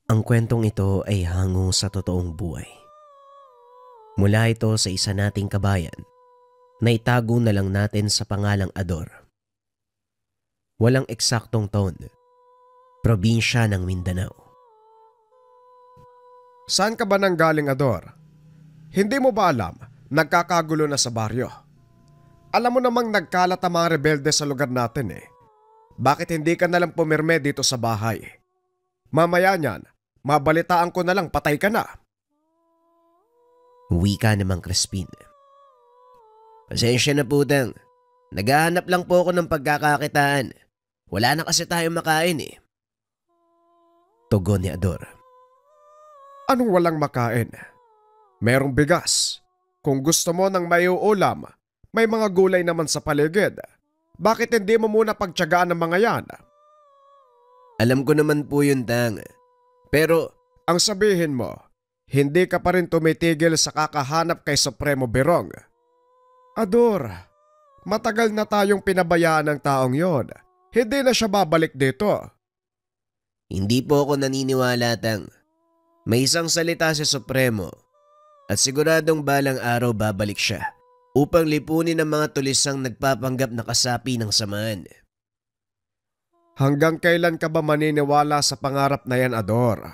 Ang kwentong ito ay hango sa totoong buhay. Mula ito sa isa nating kabayan na itago na lang natin sa pangalang Ador. Walang eksaktong taon, probinsya ng Mindanao. Saan ka ba nanggaling, Ador? Hindi mo ba alam, nagkakagulo na sa baryo? Alam mo namang nagkalat ang mga rebelde sa lugar natin eh. Bakit hindi ka nalang pumirme dito sa bahay? Mamaya niyan, mabalitaan ko na lang patay ka na. Wika namang Crispin. Pasensya na po, Dang. Naghahanap lang po ako ng pagkakakitaan. Wala na kasi tayong makain eh. Tugon ni Ador. Anong walang makain? Merong bigas. Kung gusto mo ng may uulam, may mga gulay naman sa paligid. Bakit hindi mo muna pagtiyagaan ng mga yan? Alam ko naman po yun, Dang. Pero Ang sabihin mo, hindi ka pa rin tumitigil sa kakahanap kay Supremo Berong. Ador, matagal na tayong pinabayaan ng taong yon. Hindi na siya babalik dito. hindi po ako naniniwala, Tang. May isang salita si Supremo at siguradong balang araw babalik siya upang lipunin ang mga tulisang nagpapanggap na kasapi ng samahan. Hanggang kailan ka ba maniniwala sa pangarap na yan, Ador?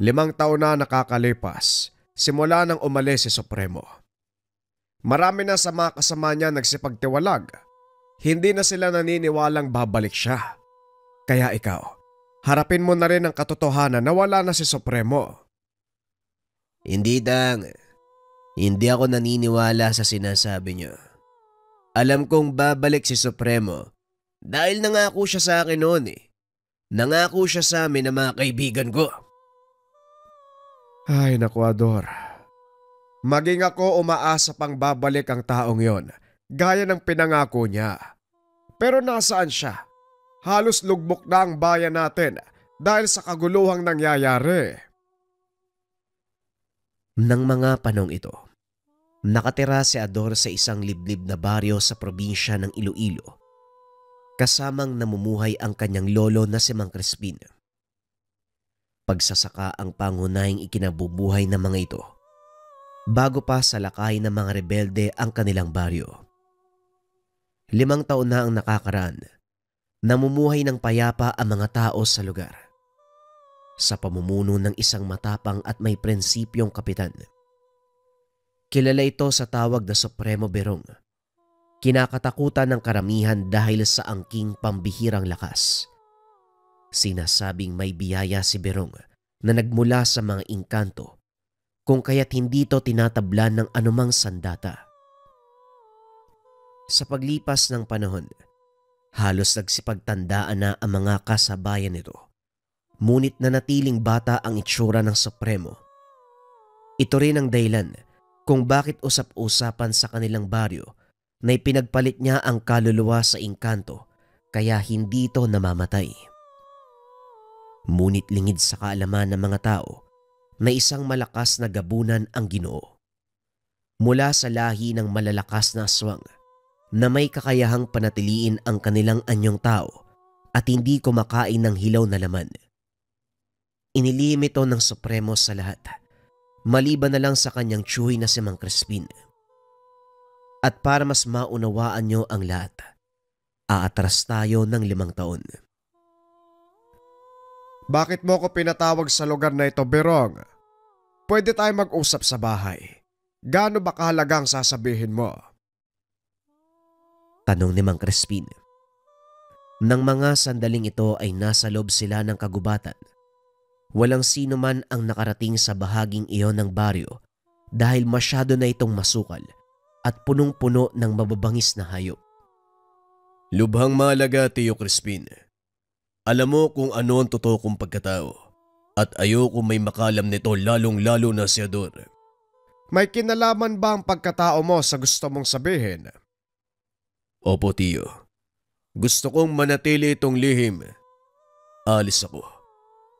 5 taon na nakakalipas simula nang umalis si Supremo. Marami na sa mga kasama niya nagsipagtiwalag. Hindi na sila naniniwalang babalik siya. Kaya ikaw, harapin mo na rin ang katotohanan na wala na si Supremo. Hindi, Tang. Hindi ako naniniwala sa sinasabi niyo. Alam kong babalik si Supremo dahil nangako siya sa akin noon eh. Nangako siya sa amin ng mga kaibigan ko. Ay naku, Ador. Maging ako umaasa pang babalik ang taong yon, gaya ng pinangako niya. Pero nasaan siya? Halos lugbok na ang bayan natin dahil sa kaguluhang nangyayari. Nang mga panong ito, nakatira si Ador sa isang liblib na baryo sa probinsya ng Iloilo. Kasamang namumuhay ang kanyang lolo na si Mang Crispin. Pagsasaka ang pangunahing ikinabubuhay ng mga ito bago pa salakay ng mga rebelde ang kanilang baryo. 5 taon na ang nakakaraan, namumuhay ng payapa ang mga tao sa lugar. Sa pamumuno ng isang matapang at may prinsipyong kapitan. Kilala ito sa tawag na Supremo Berong. Kinakatakutan ng karamihan dahil sa angking pambihirang lakas. Sinasabing may biyaya si Berong na nagmula sa mga engkanto kung kaya't hindi ito tinatablan ng anumang sandata. Sa paglipas ng panahon, halos nagsipagtandaan na ang mga kasabayan nito. Ngunit nanatiling bata ang itsura ng Supremo. Ito rin ang dahilan kung bakit usap-usapan sa kanilang baryo na ipinagpalit niya ang kaluluwa sa engkanto kaya hindi ito namamatay. Ngunit lingid sa kaalaman ng mga tao na isang malakas na gabunan ang Ginoo. Mula sa lahi ng malalakas na aswang na may kakayahang panatiliin ang kanilang anyong tao at hindi kumakain ng hilaw na laman. Inilim ito ng Supremo sa lahat, maliban na lang sa kanyang tsuhi na si Mang Crispin. At para mas maunawaan nyo ang lahat, aatras tayo ng 5 taon. Bakit mo ko pinatawag sa lugar na ito, Berong? Pwede tayo mag-usap sa bahay. Gaano ba kahalaga ang sasabihin mo? Tanong ni Mang Crispin. Nang mga sandaling ito ay nasa loob sila ng kagubatan, walang sino man ang nakarating sa bahaging iyon ng baryo dahil masyado na itong masukal at punong-puno ng mababangis na hayop. Lubhang mahalaga, Tio Crispin. Alam mo kung ano ang totoo kong pagkatao at ayoko may makalam nito lalong-lalo na si Ador. May kinalaman ba ang pagkatao mo sa gusto mong sabihin? Opo, Tio. Gusto kong manatili itong lihim. Alis ako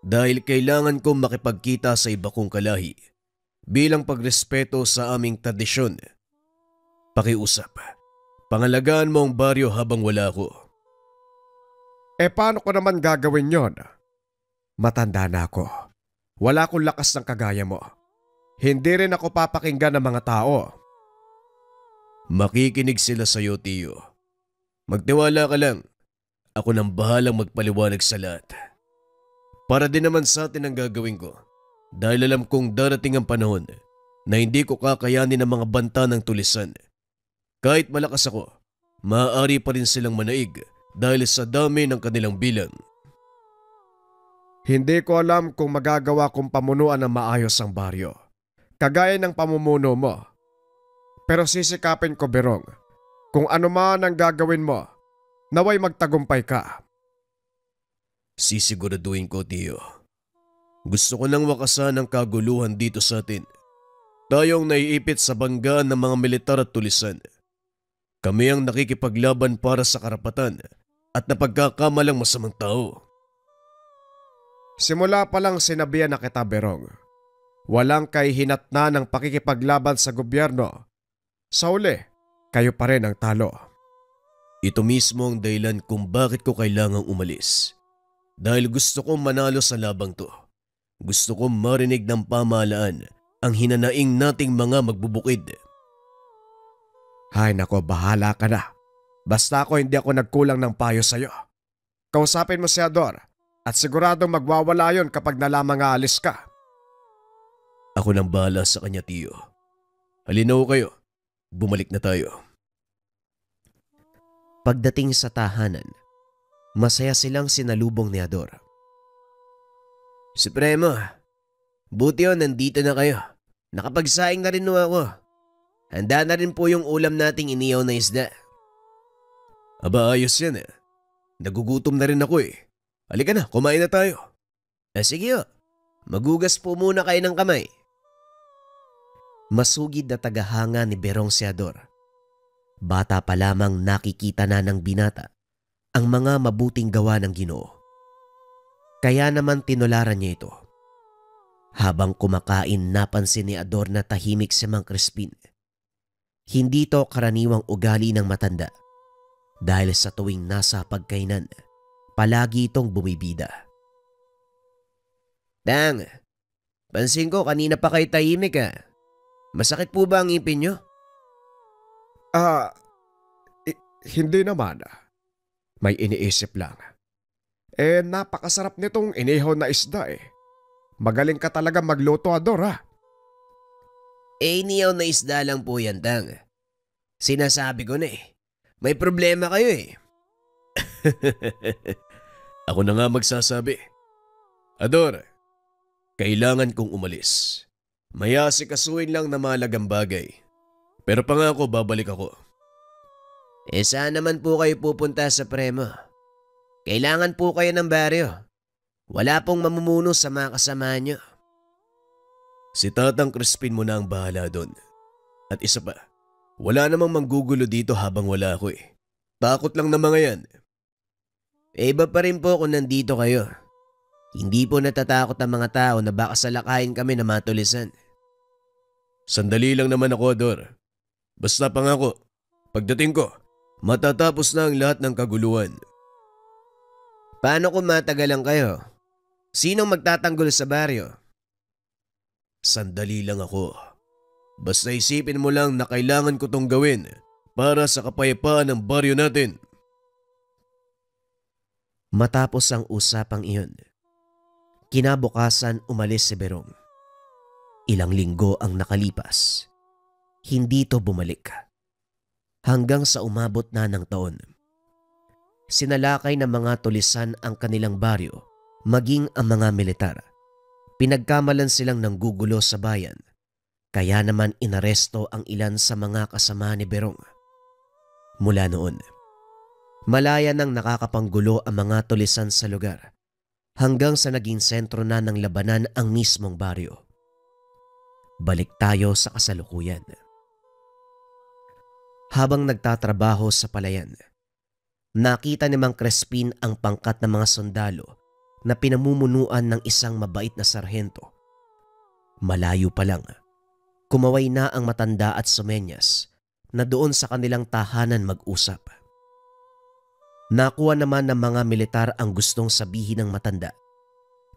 dahil kailangan kong makipagkita sa iba kong kalahi bilang pagrespeto sa aming tradisyon. Pakiusap, pangalagaan mo ang baryo habang wala ako. Paano ko naman gagawin yon? Matanda na ako. Wala akong lakas ng kagaya mo. Hindi rin ako papakinggan ng mga tao. Makikinig sila sa iyo, Tiyo. Magtiwala ka lang. Ako nang bahalang magpaliwanag sa lahat. Para din naman sa atin ang gagawin ko. Dahil alam kong darating ang panahon na hindi ko kakayanin ng mga banta ng tulisan. Kahit malakas ako, maaari pa rin silang manaig dahil sa dami ng kanilang bilang. Hindi ko alam kung magagawa kong pamunuan ng maayos ang baryo, kagaya ng pamumuno mo. Pero sisikapin ko, Berong, kung ano man ang gagawin mo, naway magtagumpay ka. Sisiguraduhin ko, Tiyo. Gusto ko nang wakasan ang kaguluhan dito sa atin. Tayong naiipit sa banggaan ng mga militar at tulisan. Kami ang nakikipaglaban para sa karapatan at napagkakamalang masamang tao. Simula pa lang sinabihan na kita, Berong. Walang kahihinatna ng pakikipaglaban sa gobyerno. Sa uli, kayo pa rin ang talo. Ito mismo ang dahilan kung bakit ko kailangang umalis. Dahil gusto kong manalo sa labang to. Gusto kong marinig ng pamahalaan ang hinanaing nating mga magbubukid. Hay nako, bahala ka na. Basta hindi ako nagkulang ng payo sa'yo. Kausapin mo si Ador at siguradong magwawala yon kapag nalamang aalis ka. Ako nang bahala sa kanya, Tiyo. Halina ho kayo. Bumalik na tayo. Pagdating sa tahanan, masaya silang sinalubong ni Ador. Supremo, buti o nandito na kayo. Nakapagsaing na rin ako. Handa na rin po yung ulam nating iniyaw na isda. Aba, ayos yan eh. Nagugutom na rin ako eh. Halika na, kumain na tayo. Sige o, magugas po muna kayo ng kamay. Masugid na tagahanga ni Berong si Ador. Bata pa lamang nakikita na ng binata ang mga mabuting gawa ng Ginoo. Kaya naman tinularan niya ito. Habang kumakain, napansin ni Ador na tahimik si Mang Crispin. Hindi to karaniwang ugali ng matanda dahil sa tuwing nasa pagkainan, palagi itong bumibida. Dang, pansin ko kanina pa kayo tahimik ah. Masakit po ba ang ngipin nyo? Hindi naman. May iniisip lang. Napakasarap nitong inihaw na isda eh. Magaling ka talaga magluto, Ador ha. Inihaw na isda lang po yan, Tang. Sinasabi ko na eh. May problema kayo eh. Ako na nga magsasabi. Ador, kailangan kong umalis. May asikasuhin lang na mahalagang bagay. Pero pangako babalik ako. Saan naman po kayo pupunta sa Premo? Kailangan po kayo ng baryo. Wala pong mamumuno sa mga kasama nyo. Si Tatang Crispin mo na ang bahala doon. At isa pa, wala namang manggugulo dito habang wala ako eh. Takot lang na mga yan. Iba pa rin po kung nandito kayo. Hindi po natatakot ang mga tao na baka salakayin kami na matulisan. Sandali lang naman ako, Ador. Basta pangako, pagdating ko, matatapos na ang lahat ng kaguluhan. Paano kung matagalan kayo? Sinong magtatanggol sa baryo? Sandali lang ako. Basta isipin mo lang na kailangan ko tong gawin para sa kapayapaan ng baryo natin. Matapos ang usapang iyon, kinabukasan umalis si Berong. Ilang linggo ang nakalipas. Hindi to bumalik. Hanggang sa umabot na ng taon. Sinalakay ng mga tulisan ang kanilang baryo, maging ang mga militar. Pinagkamalan silang nanggugulo sa bayan. Kaya naman inaresto ang ilan sa mga kasama ni Berong. Mula noon, malaya nang nakakapanggulo ang mga tulisan sa lugar hanggang sa naging sentro na ng labanan ang mismong baryo. Balik tayo sa kasalukuyan. Habang nagtatrabaho sa palayan, nakita ni Mang Crispin ang pangkat ng mga sundalo na pinamumunuan ng isang mabait na sarhento. Malayo pa lang, kumaway na ang matanda at sumenyas na doon sa kanilang tahanan mag-usap. Nakuha naman ng mga militar ang gustong sabihin ng matanda,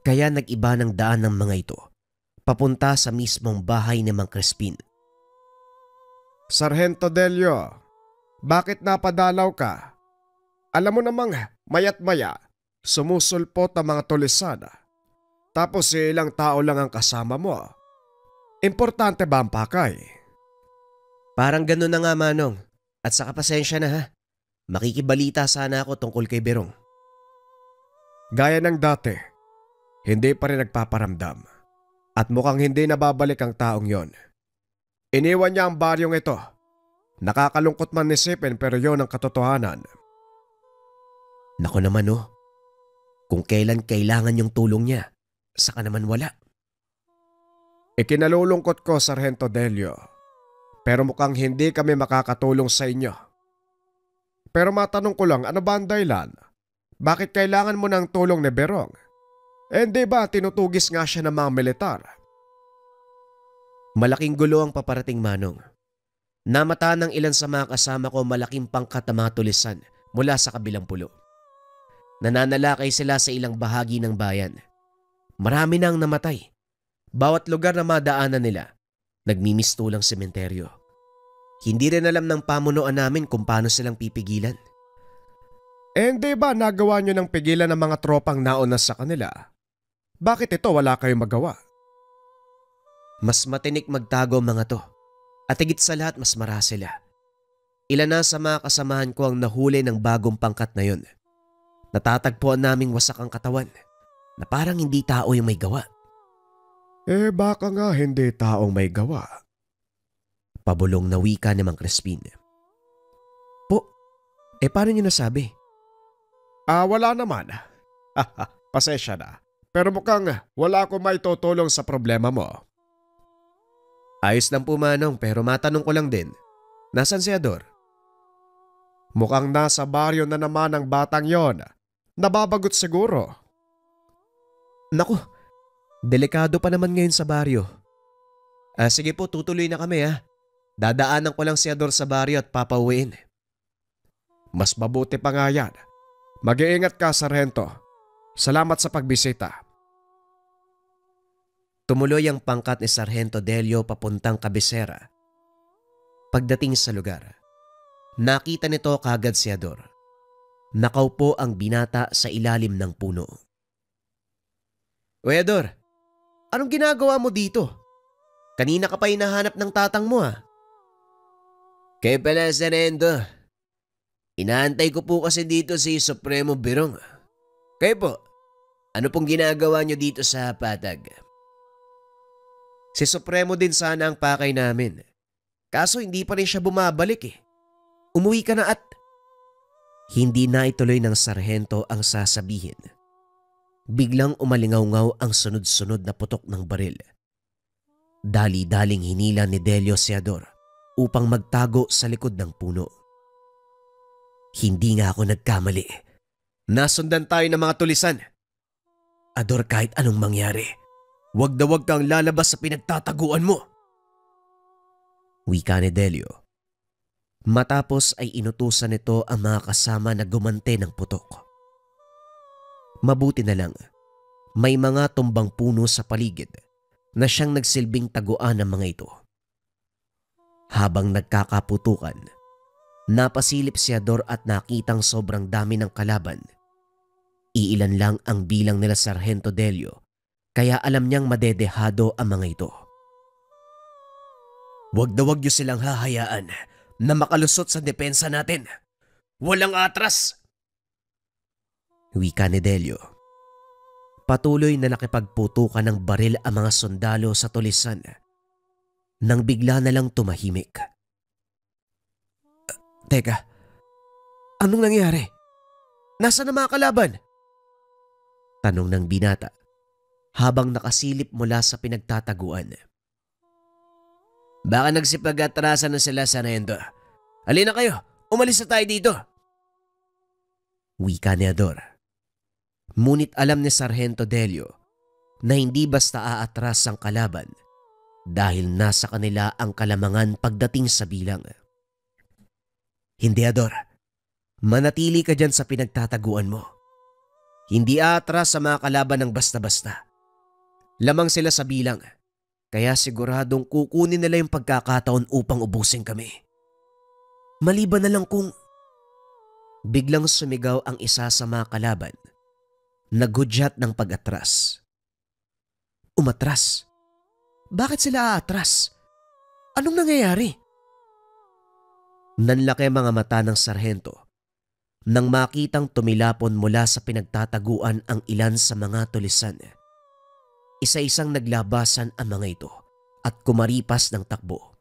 Kaya nag-iba ng daan ng mga ito papunta sa mismong bahay ni Mang Crispin. Sargento Delio, bakit napadalaw ka? Alam mo namang mayat maya, sumusulpot ang mga tulisan. Tapos ilang tao lang ang kasama mo. Importante ba ang pakay? Parang ganun na nga, Manong. At saka pasensya na ha. Makikibalita sana ako tungkol kay Berong. Gaya ng dati, hindi pa rin nagpaparamdam. At mukhang hindi nababalik ang taong yon. Iniwan niya ang baryong ito. Nakakalungkot man isipin pero yon ang katotohanan. Naku naman oh. Kung kailan kailangan yung tulong niya, saka naman wala. Ikinalulungkot ko, Sargento Delio. Pero mukhang hindi kami makakatulong sa inyo. Pero matanong ko lang, ano ba ang dahilan? Bakit kailangan mo ng tulong ni Berong? Hindi ba tinutugis nga siya ng mga militar? Malaking gulo ang paparating, Manong. Namataan ng ilan sa mga kasama ko malaking pangkat na mga tulisan mula sa kabilang pulo. Nananalakay sila sa ilang bahagi ng bayan. Marami nang namatay. Bawat lugar na madaanan nila, nagmimistulang sementeryo. Hindi rin alam ng pamunuan namin kung paano silang pipigilan. Hindi ba nagawa nyo ng pigilan ng mga tropang nauna sa kanila? Bakit ito wala kayong magawa? Mas matinik magtago mga to. At higit sa lahat mas mara sila. Ilan na sa mga kasamahan ko ang nahuli ng bagong pangkat na yun. Natatagpuan naming wasak ang katawan na parang hindi tao yung may gawa. Baka nga hindi taong may gawa. Pabulong na wika ni Mang Crispin. Po, paano niyo nasabi? Wala naman. Pasensya na. Pero mukhang wala akong may tutulong sa problema mo. Ayos lang po, Manong, pero matanong ko lang din. Nasaan si Ador? Mukhang nasa baryo na naman ang batang yon. Nababagot siguro. Naku, delikado pa naman ngayon sa baryo. Sige po, tutuloy na kami ha. Dadaanan ko lang si Ador sa baryo at papauwiin. Mas mabuti pa nga yan. Mag-iingat ka, Sargento. Salamat sa pagbisita. Tumuloy ang pangkat ni Sargento Delio papuntang kabisera. Pagdating sa lugar, nakita nito kagad si Ador. Nakaupo ang binata sa ilalim ng puno. Uy Ador, anong ginagawa mo dito? Kanina ka pa hinahanap ng tatang mo ha? Kaya pala, Sargento. Inaantay ko po kasi dito si Supremo Berong. Kayo po, ano pong ginagawa nyo dito sa patag? Si Supremo din sana ang pakay namin. Kaso hindi pa rin siya bumabalik eh. Umuwi ka na at… Hindi na ituloy ng sarhento ang sasabihin. Biglang umalingaw-ngaw ang sunod-sunod na putok ng baril. Dali-daling hinila ni Delio si Ador upang magtago sa likod ng puno. Hindi nga ako nagkamali. Nasundan tayo ng mga tulisan. Ador, kahit anong mangyari, wag na wag kang lalabas sa pinagtataguan mo. Wika ni Delio. Matapos ay inutusan nito ang mga kasama na gumante ng putok. Mabuti na lang, may mga tumbang puno sa paligid na siyang nagsilbing taguan ng mga ito. Habang nagkakaputukan, napasilip si Ador at nakitang sobrang dami ng kalaban. Iilan lang ang bilang nila Sargento Delio, kaya alam niyang madedehado ang mga ito. Wag na wag niyo silang hahayaan na makalusot sa depensa natin. Walang atras! Wika ni Delio. Patuloy na nakipagputukan ng baril ang mga sundalo sa tulisan nang bigla na lang tumahimik. Teka, anong nangyari? Nasaan ang mga kalaban? Tanong ng binata habang nakasilip mula sa pinagtataguan. Baka nagsipag-atrasan na sila, Sargento. Halina kayo, umalis na tayo dito. Wika ni Ador. Ngunit alam ni Sargento Delio na hindi basta aatras ang kalaban dahil nasa kanila ang kalamangan pagdating sa bilang. Hindi, Ador. Manatili ka dyan sa pinagtataguan mo. Hindi aatras sa mga kalaban ng basta-basta. Lamang sila sa bilang, kaya siguradong kukunin nila yung pagkakataon upang ubusin kami. Maliban na lang kung... Biglang sumigaw ang isa sa mga kalaban. Naghudyat ng pag-atras. Umatras? Bakit sila aatras? Anong nangyayari? Nanlaki mga mata ng sarhento nang makitang tumilapon mula sa pinagtataguan ang ilan sa mga tulisan. Isa-isang naglabasan ang mga ito at kumaripas ng takbo.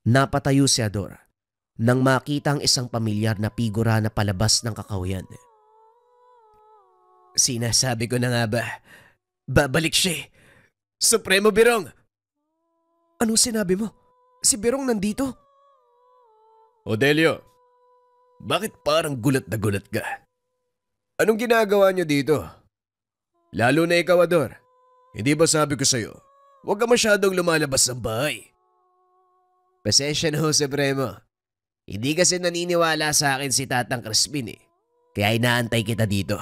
Napatayo si Ador nang makita ang isang pamilyar na figura na palabas ng kakahuyan. Sinasabi ko na nga ba, babalik siya. Supremo Berong! Anong sinabi mo? Si Berong nandito? Odelio, bakit parang gulat na gulat ka? Anong ginagawa niyo dito? Lalo na ikaw, Ador. Hindi ba sabi ko sa'yo, huwag ka masyadong lumalabas ng bahay? Pasensya na ho, Supremo. Hindi kasi naniniwala sa akin si Tatang Crispin eh. Kaya inaantay kita dito.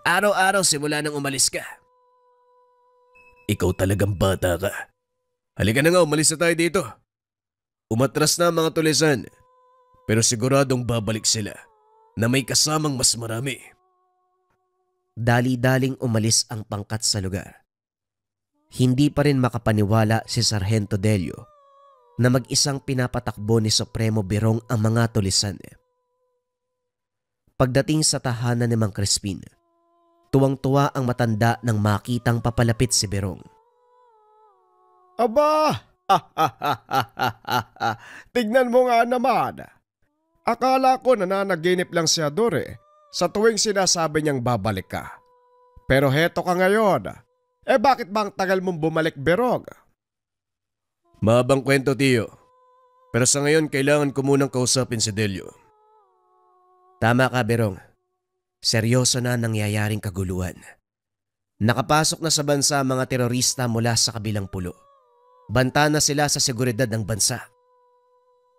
Araw-araw simula nang umalis ka. Ikaw talagang bata ka. Halika na nga, umalis na tayo dito. Umatras na ang mga tulisan. Pero siguradong babalik sila na may kasamang mas marami. Dali-daling umalis ang pangkat sa lugar. Hindi pa rin makapaniwala si Sargento Delio na mag-isang pinapatakbo ni Supremo Berong ang mga tulisan. Pagdating sa tahanan ni Mang Crispin, tuwang-tuwa ang matanda nang makitang papalapit si Berong. Aba! Tignan mo nga naman. Akala ko nananaginip lang si Ador sa tuwing sinasabi niyang babalik ka. Pero heto ka ngayon. Bakit ba ang tagal mong bumalik, Berong? Mahabang kwento, Tiyo. Pero sa ngayon kailangan ko munang kausapin si Delio. Tama ka, Berong. Seryoso na nangyayaring kaguluhan. Nakapasok na sa bansa ang mga terorista mula sa kabilang pulo. Banta na sila sa seguridad ng bansa.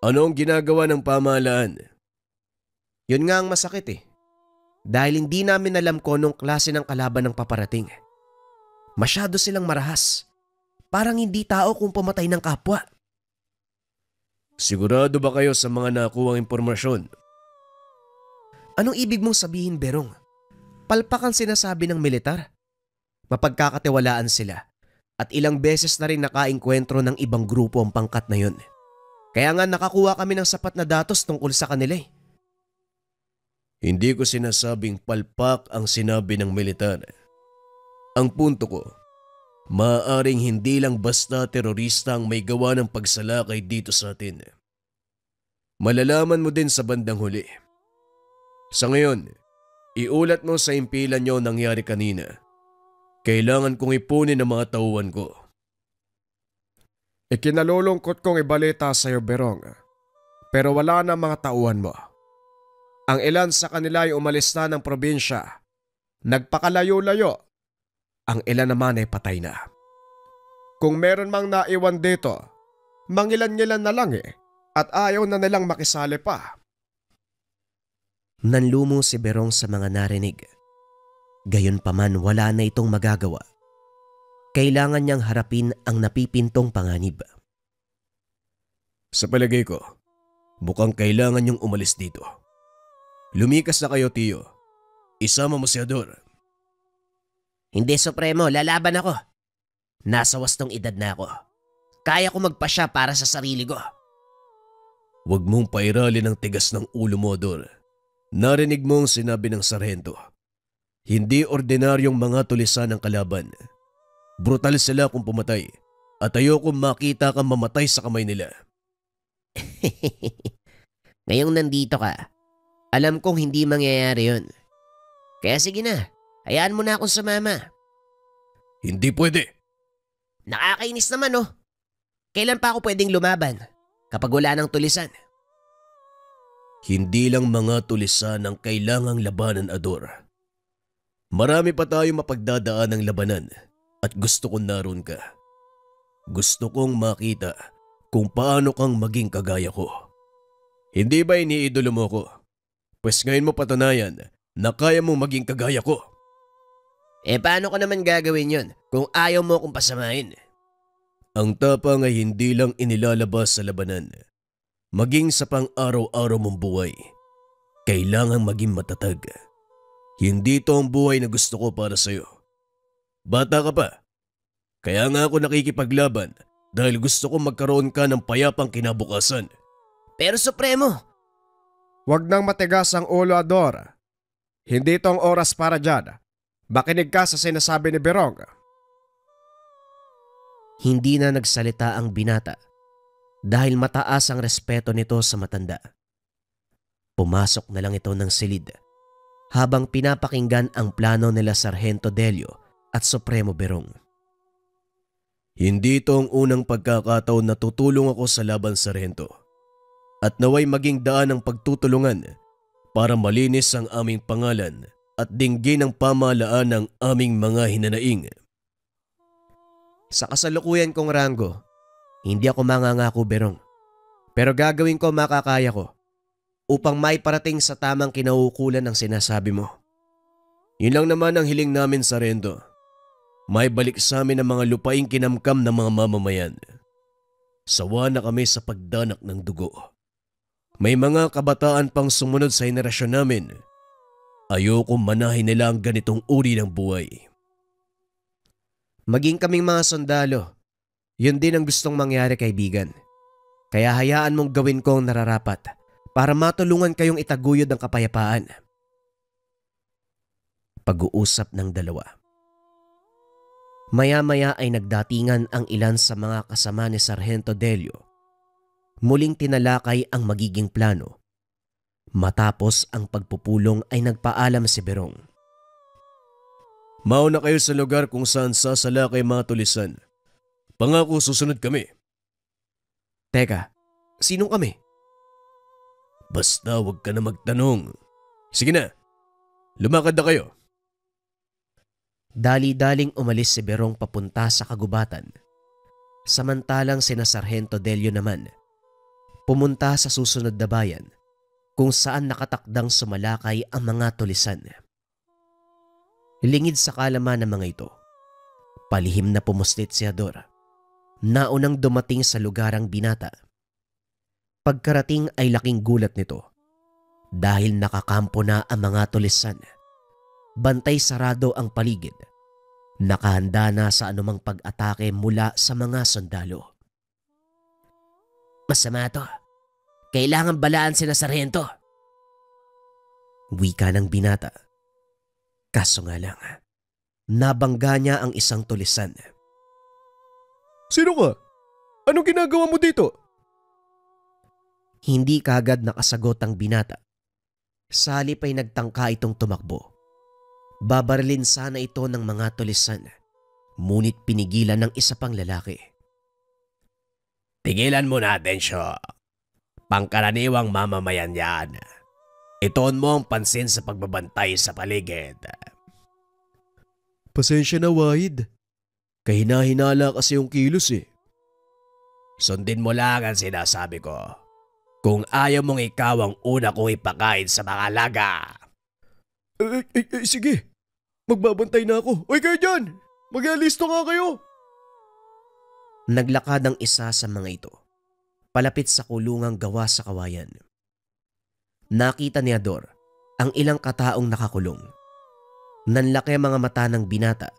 Ano ang ginagawa ng pamahalaan? Yun nga ang masakit eh. Dahil hindi namin alam kung anong klase ng kalaban ng paparating. Masyado silang marahas. Parang hindi tao kung pumatay ng kapwa. Sigurado ba kayo sa mga nakuhang impormasyon? Anong ibig mong sabihin, Berong? Palpak ang sinasabi ng militar. Mapagkakatiwalaan sila at ilang beses na rin nakaengkwentro ng ibang grupo ang pangkat na yun. Kaya nga nakakuha kami ng sapat na datos tungkol sa kanila eh. Hindi ko sinasabing palpak ang sinabi ng militar. Ang punto ko, maaaring hindi lang basta terorista ang may gawa ng pagsalakay dito sa atin. Malalaman mo din sa bandang huli. Sa ngayon, iulat mo sa impilan nyo nangyari kanina. Kailangan kong ipunin ang mga tauhan ko. Ikinalulungkot kong ibalita sa iyo, Berong. Pero wala na mga tauhan mo. Ang ilan sa kanila ay umalis na ng probinsya. Nagpakalayo-layo. Ang ilan naman ay patay na. Kung meron mang naiwan dito, mangilan-ngilan na lang at ayaw na nilang makisali pa. Nanlumo si Berong sa mga narinig. Gayunpaman wala na itong magagawa. Kailangan niyang harapin ang napipintong panganib. Sa palagay ko, mukhang kailangan niyong umalis dito. Lumikas na kayo, Tiyo. Isama mo si Ador. Hindi, Supremo, lalaban ako. Nasa wastong edad na ako. Kaya ko magpasya para sa sarili ko. Huwag mong pairalin ang tigas ng ulo mo, Ador. Narinig mo ang sinabi ng sarhento. Hindi ordinaryong mga tulisan ng kalaban. Brutal sila kung pumatay at ayokong makita kang mamatay sa kamay nila. Ngayong nandito ka, alam kong hindi mangyayari yun. Kaya sige na. Hayaan mo na akong sumama. Hindi pwede. Nakakainis naman oh. Kailan pa ako pwedeng lumaban kapag wala ng tulisan? Hindi lang mga tulisan ang kailangang labanan, Ador. Marami pa tayong mapagdadaan ng labanan at gusto kong naroon ka. Gusto kong makita kung paano kang maging kagaya ko. Hindi ba iniidolo mo ko? Pues ngayon mo patunayan na kaya mong maging kagaya ko. Paano ko naman gagawin yun kung ayaw mo akong pasamahin? Ang tapang ay hindi lang inilalabas sa labanan. Maging sa pang-araw-araw mong buhay, kailangang maging matatag. Hindi ito ang buhay na gusto ko para sa'yo. Bata ka pa. Kaya nga ako nakikipaglaban dahil gusto ko magkaroon ka ng payapang kinabukasan. Pero Supremo! Huwag nang matigas ang ulo, Ador. Hindi itong oras para dyan. Makinig ka sa sinasabi ni Berong. Hindi na nagsalita ang binata dahil mataas ang respeto nito sa matanda. Pumasok na lang ito ng silid habang pinapakinggan ang plano nila Sargento Delio at Supremo Berong. Hindi ito ang unang pagkakataon na tutulong ako sa laban, Sargento. At naway maging daan ng pagtutulungan para malinis ang aming pangalan at dinggin ang pamahalaan ng aming mga hinanaing. Sa kasalukuyan kong ranggo, hindi ako mangangako, Berong. Pero gagawin ko makakaya ko upang maiparating sa tamang kinauukulan ng sinasabi mo. Yun lang naman ang hiling namin, Sargento. May balik sa amin ang mga lupaing kinamkam ng mga mamamayan. Sawa na kami sa pagdanak ng dugo. May mga kabataan pang sumunod sa henerasyon namin. Ayoko manahin nila ang ganitong uri ng buhay. Maging kaming mga sundalo, yun din ang gustong mangyari, kaibigan. Kaya hayaan mong gawin ko ang nararapat para matulungan kayong itaguyod ang kapayapaan. Pag-uusap ng dalawa. Maya-maya ay nagdatingan ang ilan sa mga kasama ni Sargento Delio. Muling tinalakay ang magiging plano. Matapos ang pagpupulong ay nagpaalam si Berong. Mauna kayo sa lugar kung saan sasalakay mga tulisan. Pangako susunod kami. Teka, sinong kami? Basta huwag ka na magtanong. Sige na, lumakad na kayo. Dali-daling umalis si Berong papunta sa kagubatan. Samantalang sina Sargento Delio naman, pumunta sa susunod na bayan kung saan nakatakdang sumalakay ang mga tulisan. Lingid sa kalaman ng mga ito, palihim na pumuslit si Ador. Naunang dumating sa lugar ang binata. Pagkarating ay laking gulat nito dahil nakakampo na ang mga tulisan. Bantay sarado ang paligid. Nakahanda na sa anumang pag-atake mula sa mga sundalo. Masama to. Kailangan balaan sina Sargento. Wika ng binata. Kaso nga lang, nabangga niya ang isang tulisan. Sino ka? Anong ginagawa mo dito? Hindi kaagad nakasagot ang binata. Sa halip ay nagtangka itong tumakbo. Babarilin sana ito ng mga tulisan, ngunit pinigilan ng isa pang lalaki. Tigilan mo na, Densyo. Pangkaraniwang mamamayan yan. Itoon mo ang pansin sa pagbabantay sa paligid. Pasensya na, Wahid. Kahina-hinala kasi yung kilos eh. Sundin mo lang ang sinasabi ko. Kung ayaw mong ikaw ang una kong ipakain sa mga laga. Sige. Magbabantay na ako. Uy kayo dyan! Mag-alisto nga kayo! Naglakad ang isa sa mga ito, palapit sa kulungang gawa sa kawayan. Nakita ni Ador ang ilang kataong nakakulong. Nanlaki ang mga mata ng binata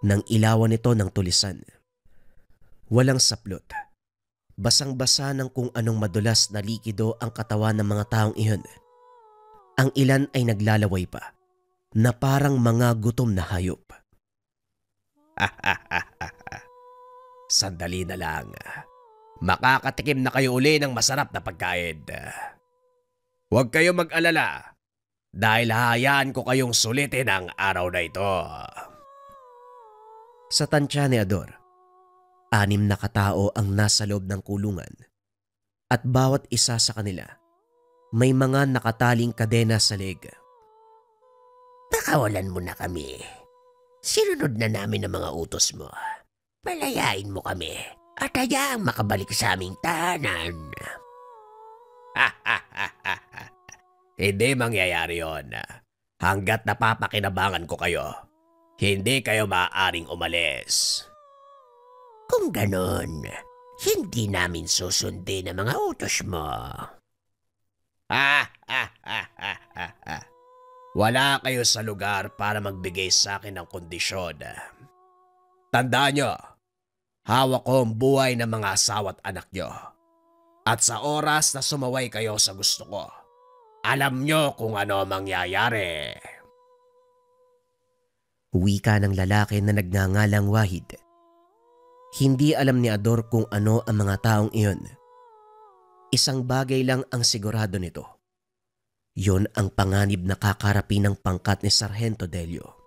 nang ilawan nito ng tulisan. Walang saplot. Basang-basa ng kung anong madulas na likido ang katawan ng mga taong iyon. Ang ilan ay naglalaway pa na parang mga gutom na hayop. Sandali na lang. Makakatikim na kayo uli ng masarap na pagkain. Huwag kayo mag-alala dahil hahayaan ko kayong sulitin ang araw na ito. Sa tansya ni Ador, 6 na katao ang nasa loob ng kulungan at bawat isa sa kanila may mga nakataling kadena sa leg. Pakawalan mo na kami. Sinunod na namin ang mga utos mo. Palayain mo kami at hayaang makabalik sa aming tahanan. Hindi mangyayari yon. Hanggat napapakinabangan ko kayo, hindi kayo maaaring umalis. Kung ganon, hindi namin susundin ang mga utos mo. Wala kayo sa lugar para magbigay sa akin ng kondisyon. Tandaan nyo, hawak ko ang buhay ng mga asawa at anak nyo. At sa oras na sumaway kayo sa gusto ko, alam nyo kung ano mangyayari. Wika ng lalaki na nagngangalang Wahid. Hindi alam ni Ador kung ano ang mga taong iyon. Isang bagay lang ang sigurado nito. Yon ang panganib na kakarapin ng pangkat ni Sargento Delio.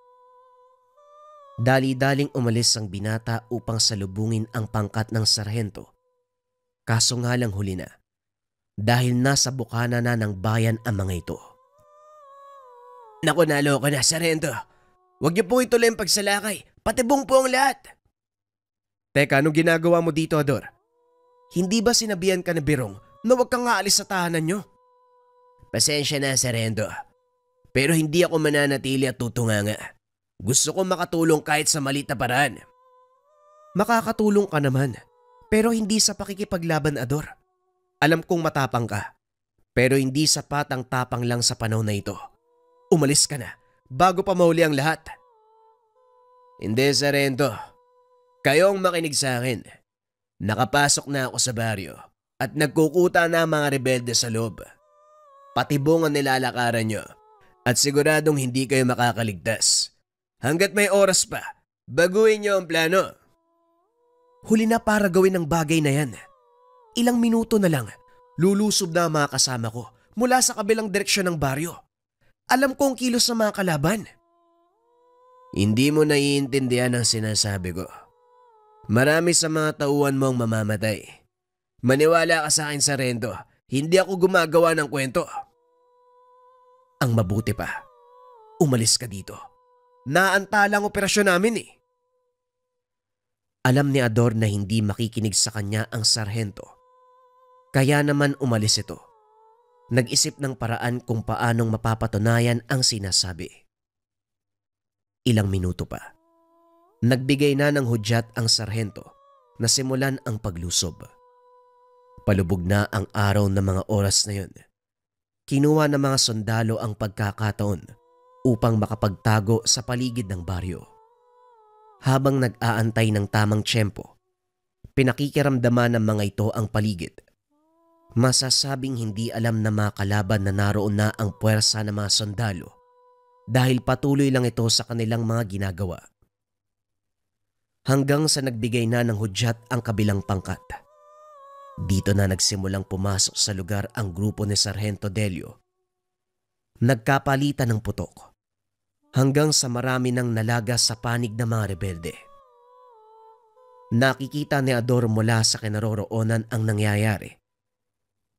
Dali-daling umalis ang binata upang salubungin ang pangkat ng sarhento. Kaso nga lang huli na, dahil nasa bukana na ng bayan ang mga ito. Naku, naloko na, sarhento. Huwag niyo po ituloy ang pagsalakay. Patibong po ang lahat. Teka, anong ginagawa mo dito, Ador? Hindi ba sinabihan ka na Birong na huwag kang aalis sa tahanan nyo? Pasensya na, sarhento. Pero hindi ako mananatili at tutunganga. Gusto ko makatulong kahit sa maliit na paraan. Makakatulong ka naman, pero hindi sa pakikipaglaban, Ador. Alam kong matapang ka, pero hindi sapat ang tapang lang sa panahon na ito. Umalis ka na, bago pa mahuli ang lahat. Hindi, sarhento. Kayong makinig sa akin. Nakapasok na ako sa baryo at nagkukuta na ang mga rebelde sa loob. Patibong ang nilalakaran nyo at siguradong hindi kayo makakaligtas. Hanggat may oras pa, baguhin nyo ang plano. Huli na para gawin ang bagay na yan. Ilang minuto na lang, lulusob na ang mga kasama ko mula sa kabilang direksyon ng baryo. Alam ko ang kilos ng mga kalaban. Hindi mo naiintindihan ang sinasabi ko. Marami sa mga tauhan mo ang mamamatay. Maniwala ka sa akin, sarhento. Hindi ako gumagawa ng kwento. Ang mabuti pa, umalis ka dito. Naantala ang operasyon namin eh. Alam ni Ador na hindi makikinig sa kanya ang sarhento. Kaya naman umalis ito. Nag-isip ng paraan kung paanong mapapatunayan ang sinasabi. Ilang minuto pa. Nagbigay na ng hudyat ang sarhento na simulan ang paglusob. Palubog na ang araw ng mga oras na yun. Kinuha ng mga sundalo ang pagkakataon upang makapagtago sa paligid ng baryo. Habang nag-aantay ng tamang tiyempo, pinakikiramdaman ng mga ito ang paligid. Masasabing hindi alam na mga kalaban na naroon na ang puwersa ng mga sundalo dahil patuloy lang ito sa kanilang mga ginagawa. Hanggang sa nagbigay na ng hudyat ang kabilang pangkat. Dito na nagsimulang pumasok sa lugar ang grupo ni Sargento Delio. Nagkapalitan ng putok hanggang sa marami nang nalaga sa panig ng mga rebelde. Nakikita ni Ador mula sa kinaroroonan ang nangyayari.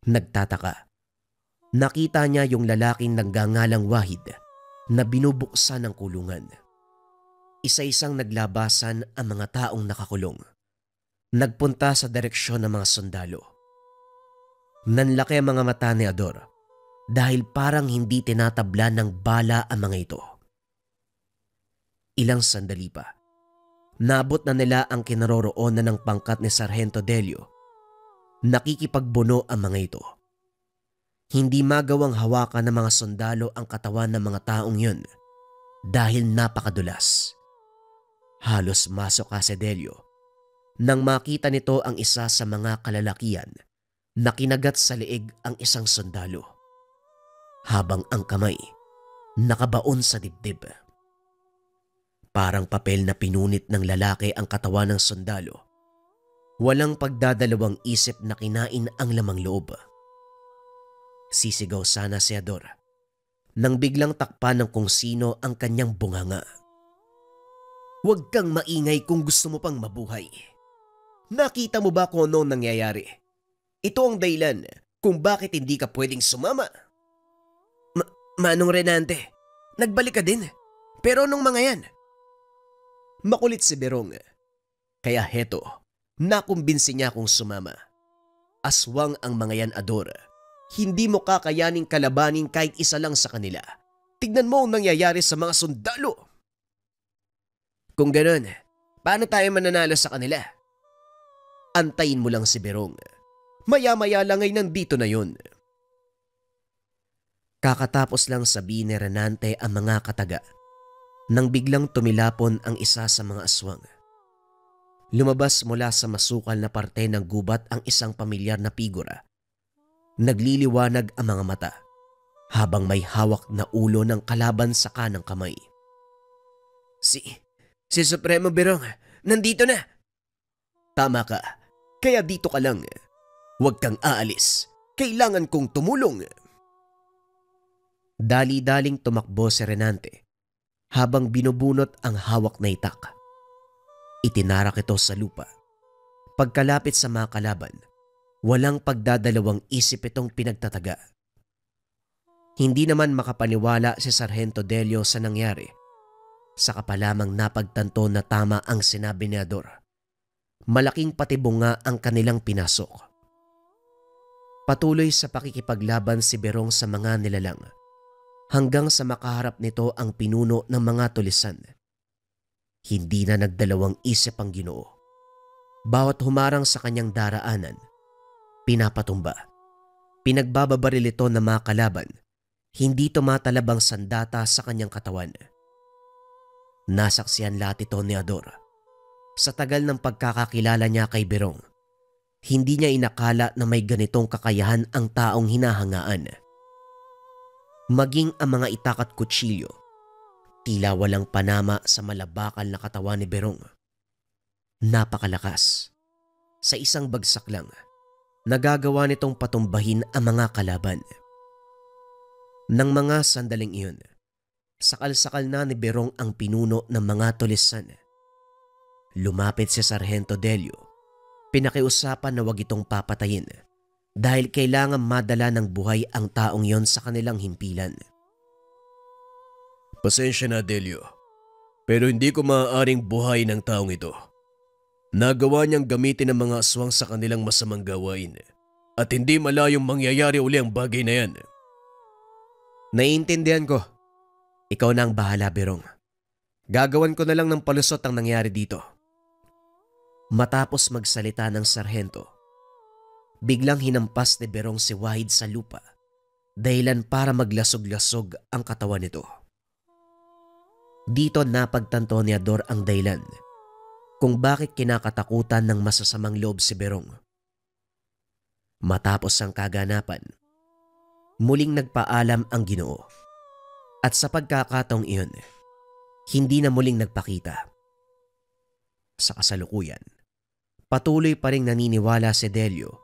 Nagtataka. Nakita niya yung lalaking nagngangalang Wahid na binubuksan ng kulungan. Isa-isang naglabasan ang mga taong nakakulong. Nagpunta sa direksyon ng mga sundalo. Nanlaki ang mga mata ni Ador dahil parang hindi tinatabla ng bala ang mga ito. Ilang sandali pa, nabot na nila ang kinaroroonan ng pangkat ni Sargento Delio. Nakikipagbuno ang mga ito. Hindi magawang hawakan ng mga sundalo ang katawan ng mga taong yun dahil napakadulas. Halos masok si Delio nang makita nito ang isa sa mga kalalakian na kinagat sa leeg ang isang sundalo habang ang kamay nakabaon sa dibdib. Parang papel na pinunit ng lalaki ang katawan ng sundalo. Walang pagdadalawang isip na kinain ang lamang loob. Sisigaw sana si Ador nang biglang takpan ng kung sino ang kanyang bunganga. Huwag kang maingay kung gusto mo pang mabuhay. Nakita mo ba kung ano nangyayari? Ito ang dahilan kung bakit hindi ka pwedeng sumama. Manong Renante, nagbalik ka din. Pero anong mga yan? Makulit si Berong. Kaya heto, nakumbinsi niya akong sumama. Aswang ang mga yan, Ador. Hindi mo kakayaning kalabanin kahit isa lang sa kanila. Tignan mo ang nangyayari sa mga sundalo. Kung ganun, paano tayo mananalo sa kanila? Antayin mo lang si Berong. Maya-maya lang ay nandito na yun. Kakatapos lang sabihin ni Renante ang mga kataga nang biglang tumilapon ang isa sa mga aswang. Lumabas mula sa masukal na parte ng gubat ang isang pamilyar na figura. Nagliliwanag ang mga mata habang may hawak na ulo ng kalaban sa kanang kamay. Si Supremo Berong, nandito na. Tama ka, kaya dito ka lang. Huwag kang aalis, kailangan kong tumulong. Dali-daling tumakbo si Renante habang binubunot ang hawak na itak. Itinarak ito sa lupa. Pagkalapit sa mga kalaban, walang pagdadalawang isip itong pinagtataga. Hindi naman makapaniwala si Sargento Delio sa nangyari. Saka pa lamang napagtanto na tama ang sinabi ni Ador. Malaking patibong nga ang kanilang pinasok. Patuloy sa pakikipaglaban si Berong sa mga nilalang hanggang sa makaharap nito ang pinuno ng mga tulisan. Hindi na nagdalawang isip ang Ginoo. Bawat humarang sa kanyang daraanan, pinapatumba. Pinagbababaril ito ng mga kalaban, hindi tumatalabang sandata sa kanyang katawan. Nasaksihan lahat ito ni Ador. Sa tagal ng pagkakakilala niya kay Berong, hindi niya inakala na may ganitong kakayahan ang taong hinahangaan. Maging ang mga itak at kutsilyo, tila walang panama sa malabakal na katawan ni Berong. Napakalakas. Sa isang bagsak lang, nagagawa nitong patumbahin ang mga kalaban. Nang mga sandaling iyon, sakal-sakal na ni Berong ang pinuno ng mga tulisan. Lumapit si Sargento Delio. Pinakiusapan na wag itong papatayin dahil kailangan madala ng buhay ang taong yon sa kanilang himpilan. Pasensya na, Delio, pero hindi ko maaaring buhay ng taong ito. Nagawa niyang gamitin ang mga aswang sa kanilang masamang gawain at hindi malayong mangyayari uli ang bagay na yan. Naiintindihan ko. Ikaw na ang bahala, Berong. Gagawan ko na lang ng palusot ang nangyari dito. Matapos magsalita ng sarhento, biglang hinampas ni Berong si Wahid sa lupa, dahilan para maglasog-lasog ang katawan nito. Dito napagtanto ni Ador ang dahilan kung bakit kinakatakutan ng masasamang loob si Berong. Matapos ang kaganapan, muling nagpaalam ang Ginoo at sa pagkakataong iyon, hindi na muling nagpakita. Sa kasalukuyan, patuloy pa ring naniniwala si Delio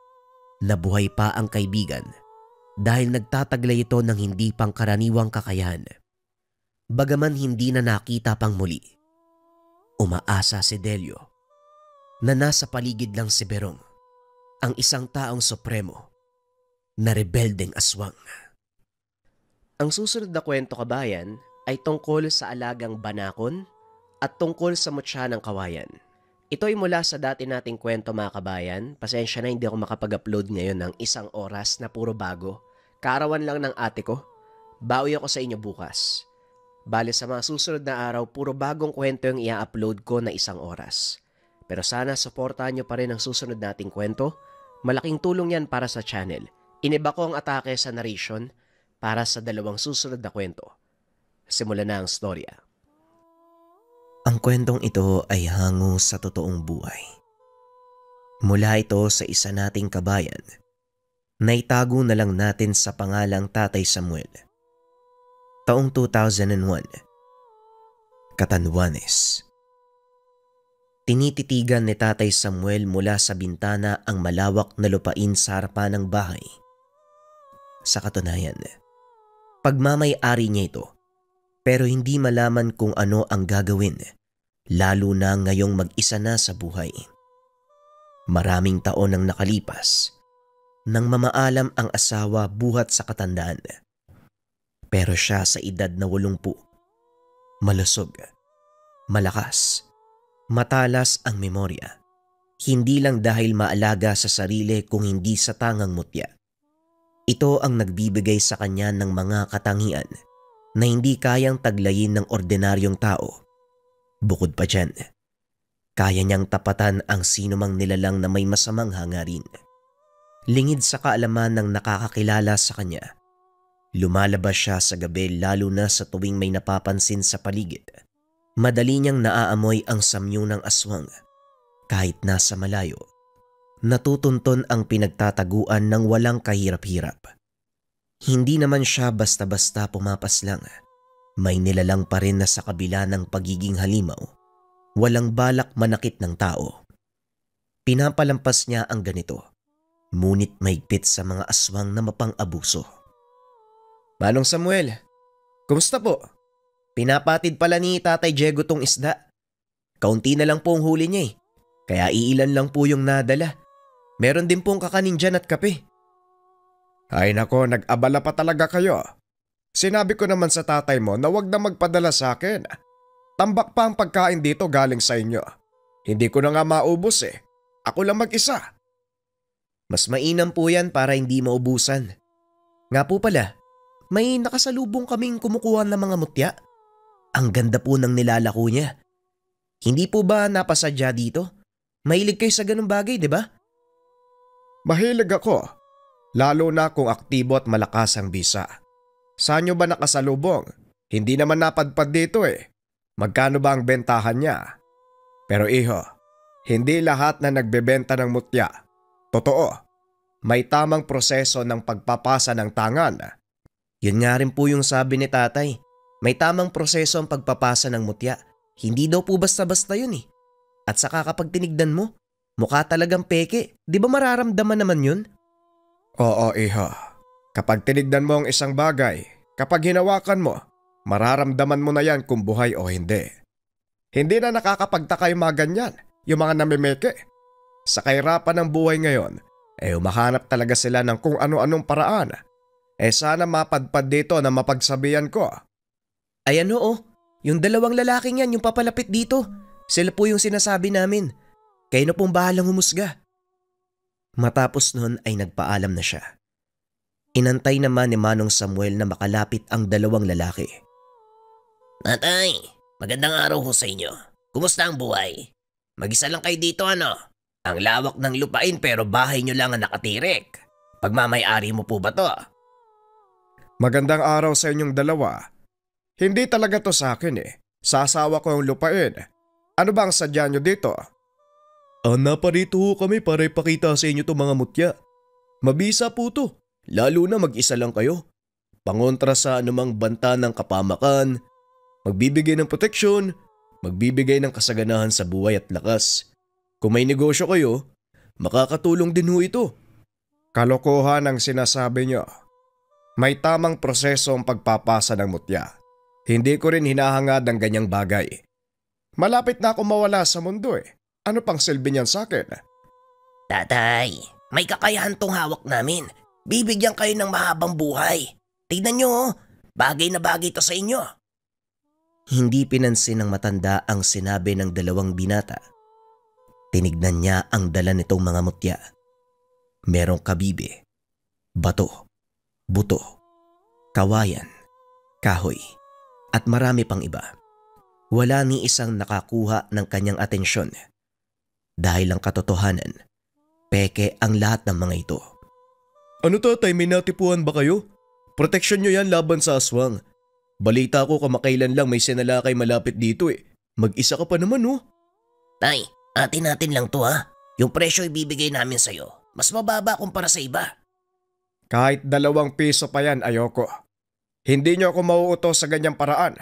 na buhay pa ang kaibigan dahil nagtataglay ito ng hindi pangkaraniwang kakayahan. Bagaman hindi na nakita pang muli, umaasa si Delio na nasa paligid lang si Berong, ang isang taong supremo na rebeldeng aswang. Ang susunod na kwento, kabayan, ay tungkol sa alagang banakon at tungkol sa mutya ng kawayan. Ito ay mula sa dati nating kwento, mga kabayan. Pasensya na hindi ako makapag-upload ngayon ng 1 oras na puro bago. Kaarawan lang ng ate ko. Bawi ako sa inyo bukas. Bale sa mga susunod na araw, puro bagong kwento yung i-upload ko na 1 oras. Pero sana suportahan nyo pa rin ang susunod nating kwento. Malaking tulong yan para sa channel. Iniba ko ang atake sa narration para sa 2 susunod na kwento. Simulan na ang storya. Ang kwentong ito ay hango sa totoong buhay. Mula ito sa isa nating kabayan na itago na lang natin sa pangalang Tatay Samuel. Taong 2001, Catanduanes. Tinititigan ni Tatay Samuel mula sa bintana ang malawak na lupain sa harapan ng bahay. Sa katunayan, pagmamay-ari niya ito, pero hindi malaman kung ano ang gagawin, lalo na ngayong mag-isa na sa buhay. Maraming taon ang nakalipas nang mamaalam ang asawa buhat sa katandaan. Pero siya sa edad na 80, malusog, malakas, matalas ang memorya. Hindi lang dahil maalaga sa sarili kung hindi sa tangang mutya. Ito ang nagbibigay sa kanya ng mga katangian na hindi kayang taglayin ng ordinaryong tao. Bukod pa dyan, kaya niyang tapatan ang sinumang nilalang na may masamang hangarin. Lingid sa kaalaman ng nakakakilala sa kanya, lumalabas siya sa gabi lalo na sa tuwing may napapansin sa paligid. Madali niyang naaamoy ang samyo ng aswang kahit nasa malayo. Natutunton ang pinagtataguan ng walang kahirap-hirap. Hindi naman siya basta-basta pumapaslang. May nilalang pa rin na sa kabila ng pagiging halimaw, walang balak manakit ng tao. Pinapalampas niya ang ganito, ngunit mahigpit sa mga aswang na mapang-abuso. Manong Samuel, kumusta po? Pinapatid pala ni Tatay Diego tong isda. Kaunti na lang po ang huli niya kaya iilan lang po yung nadala. Meron din pong kakanin dyan at kape. Ay nako, nag-abala pa talaga kayo. Sinabi ko naman sa tatay mo na wag na magpadala sa akin. Tambak pa ang pagkain dito galing sa inyo. Hindi ko na nga maubos Ako lang mag-isa. Mas mainam po yan para hindi maubusan. Nga po pala, may nakasalubong kaming kumukuha ng mga mutya. Ang ganda po ng nilalako niya. Hindi po ba napasadya dito? Mahilig kayo sa ganung bagay, di ba? Mahilig ako. Lalo na kung aktibo at malakas ang bisa. Saan nyo ba nakasalubong? Hindi naman napadpad dito Magkano ba ang bentahan niya? Pero iho, hindi lahat na nagbebenta ng mutya. Totoo, may tamang proseso ng pagpapasa ng tangan. Yun nga rin po yung sabi ni tatay. May tamang proseso ang pagpapasa ng mutya. Hindi daw po basta-basta yun At saka kapag tinignan mo, mukha talagang peke. Di ba mararamdaman naman yun? Oo, iho. Kapag tinignan mo ang isang bagay, kapag hinawakan mo, mararamdaman mo na yan kung buhay o hindi. Hindi na nakakapagtaka yung mga ganyan, yung mga namimeke. Sa kahirapan ng buhay ngayon, humahanap talaga sila ng kung ano-anong paraan. Sana mapadpad dito na mapagsabihan ko. Ayan yung dalawang lalaking yan yung papalapit dito. Sila po yung sinasabi namin. Kayo na pong bahalang humusga. Matapos nun ay nagpaalam na siya. Inantay naman ni Manong Samuel na makalapit ang dalawang lalaki. Tatay, magandang araw ho sa inyo. Kumusta ang buhay? Mag-isa lang kayo dito Ang lawak ng lupain pero bahay nyo lang ang nakatirik. Pagmamay-ari mo po ba to? Magandang araw sa inyong dalawa. Hindi talaga to sa akin Sa asawa ko ang lupain. Ano ba ang sadya nyo dito? Naparito ho kami para ipakita sa inyo itong mga mutya. Mabisa po to, lalo na mag-isa lang kayo. Pangontra sa anumang banta ng kapamakan, magbibigay ng proteksyon, magbibigay ng kasaganahan sa buhay at lakas. Kung may negosyo kayo, makakatulong din ho ito. Kalokohan ang sinasabi nyo. May tamang proseso ang pagpapasa ng mutya. Hindi ko rin hinahangad ang ganyang bagay. Malapit na ako mawala sa mundo Ano pang silbi niyan sa akin? Tatay, may kakayahan tong hawak namin. Bibigyan kayo ng mahabang buhay. Tignan nyo bagay na bagay to sa inyo. Hindi pinansin ng matanda ang sinabi ng dalawang binata. Tinignan niya ang dala nitong mga mutya. Merong kabibe, bato, buto, kawayan, kahoy, at marami pang iba. Wala ni isang nakakuha ng kanyang atensyon. Dahil ang katotohanan, peke ang lahat ng mga ito. Ano tatay, may natipuan ba kayo? Proteksyon nyo yan laban sa aswang. Balita ko kamakailan lang may sinalakay malapit dito Mag-isa ka pa naman Tay, atin natin lang to Yung presyo ibibigay namin sa'yo. Mas mababa kumpara sa iba. Kahit 2 piso pa yan, ayoko. Hindi nyo ako mauutos sa ganyang paraan.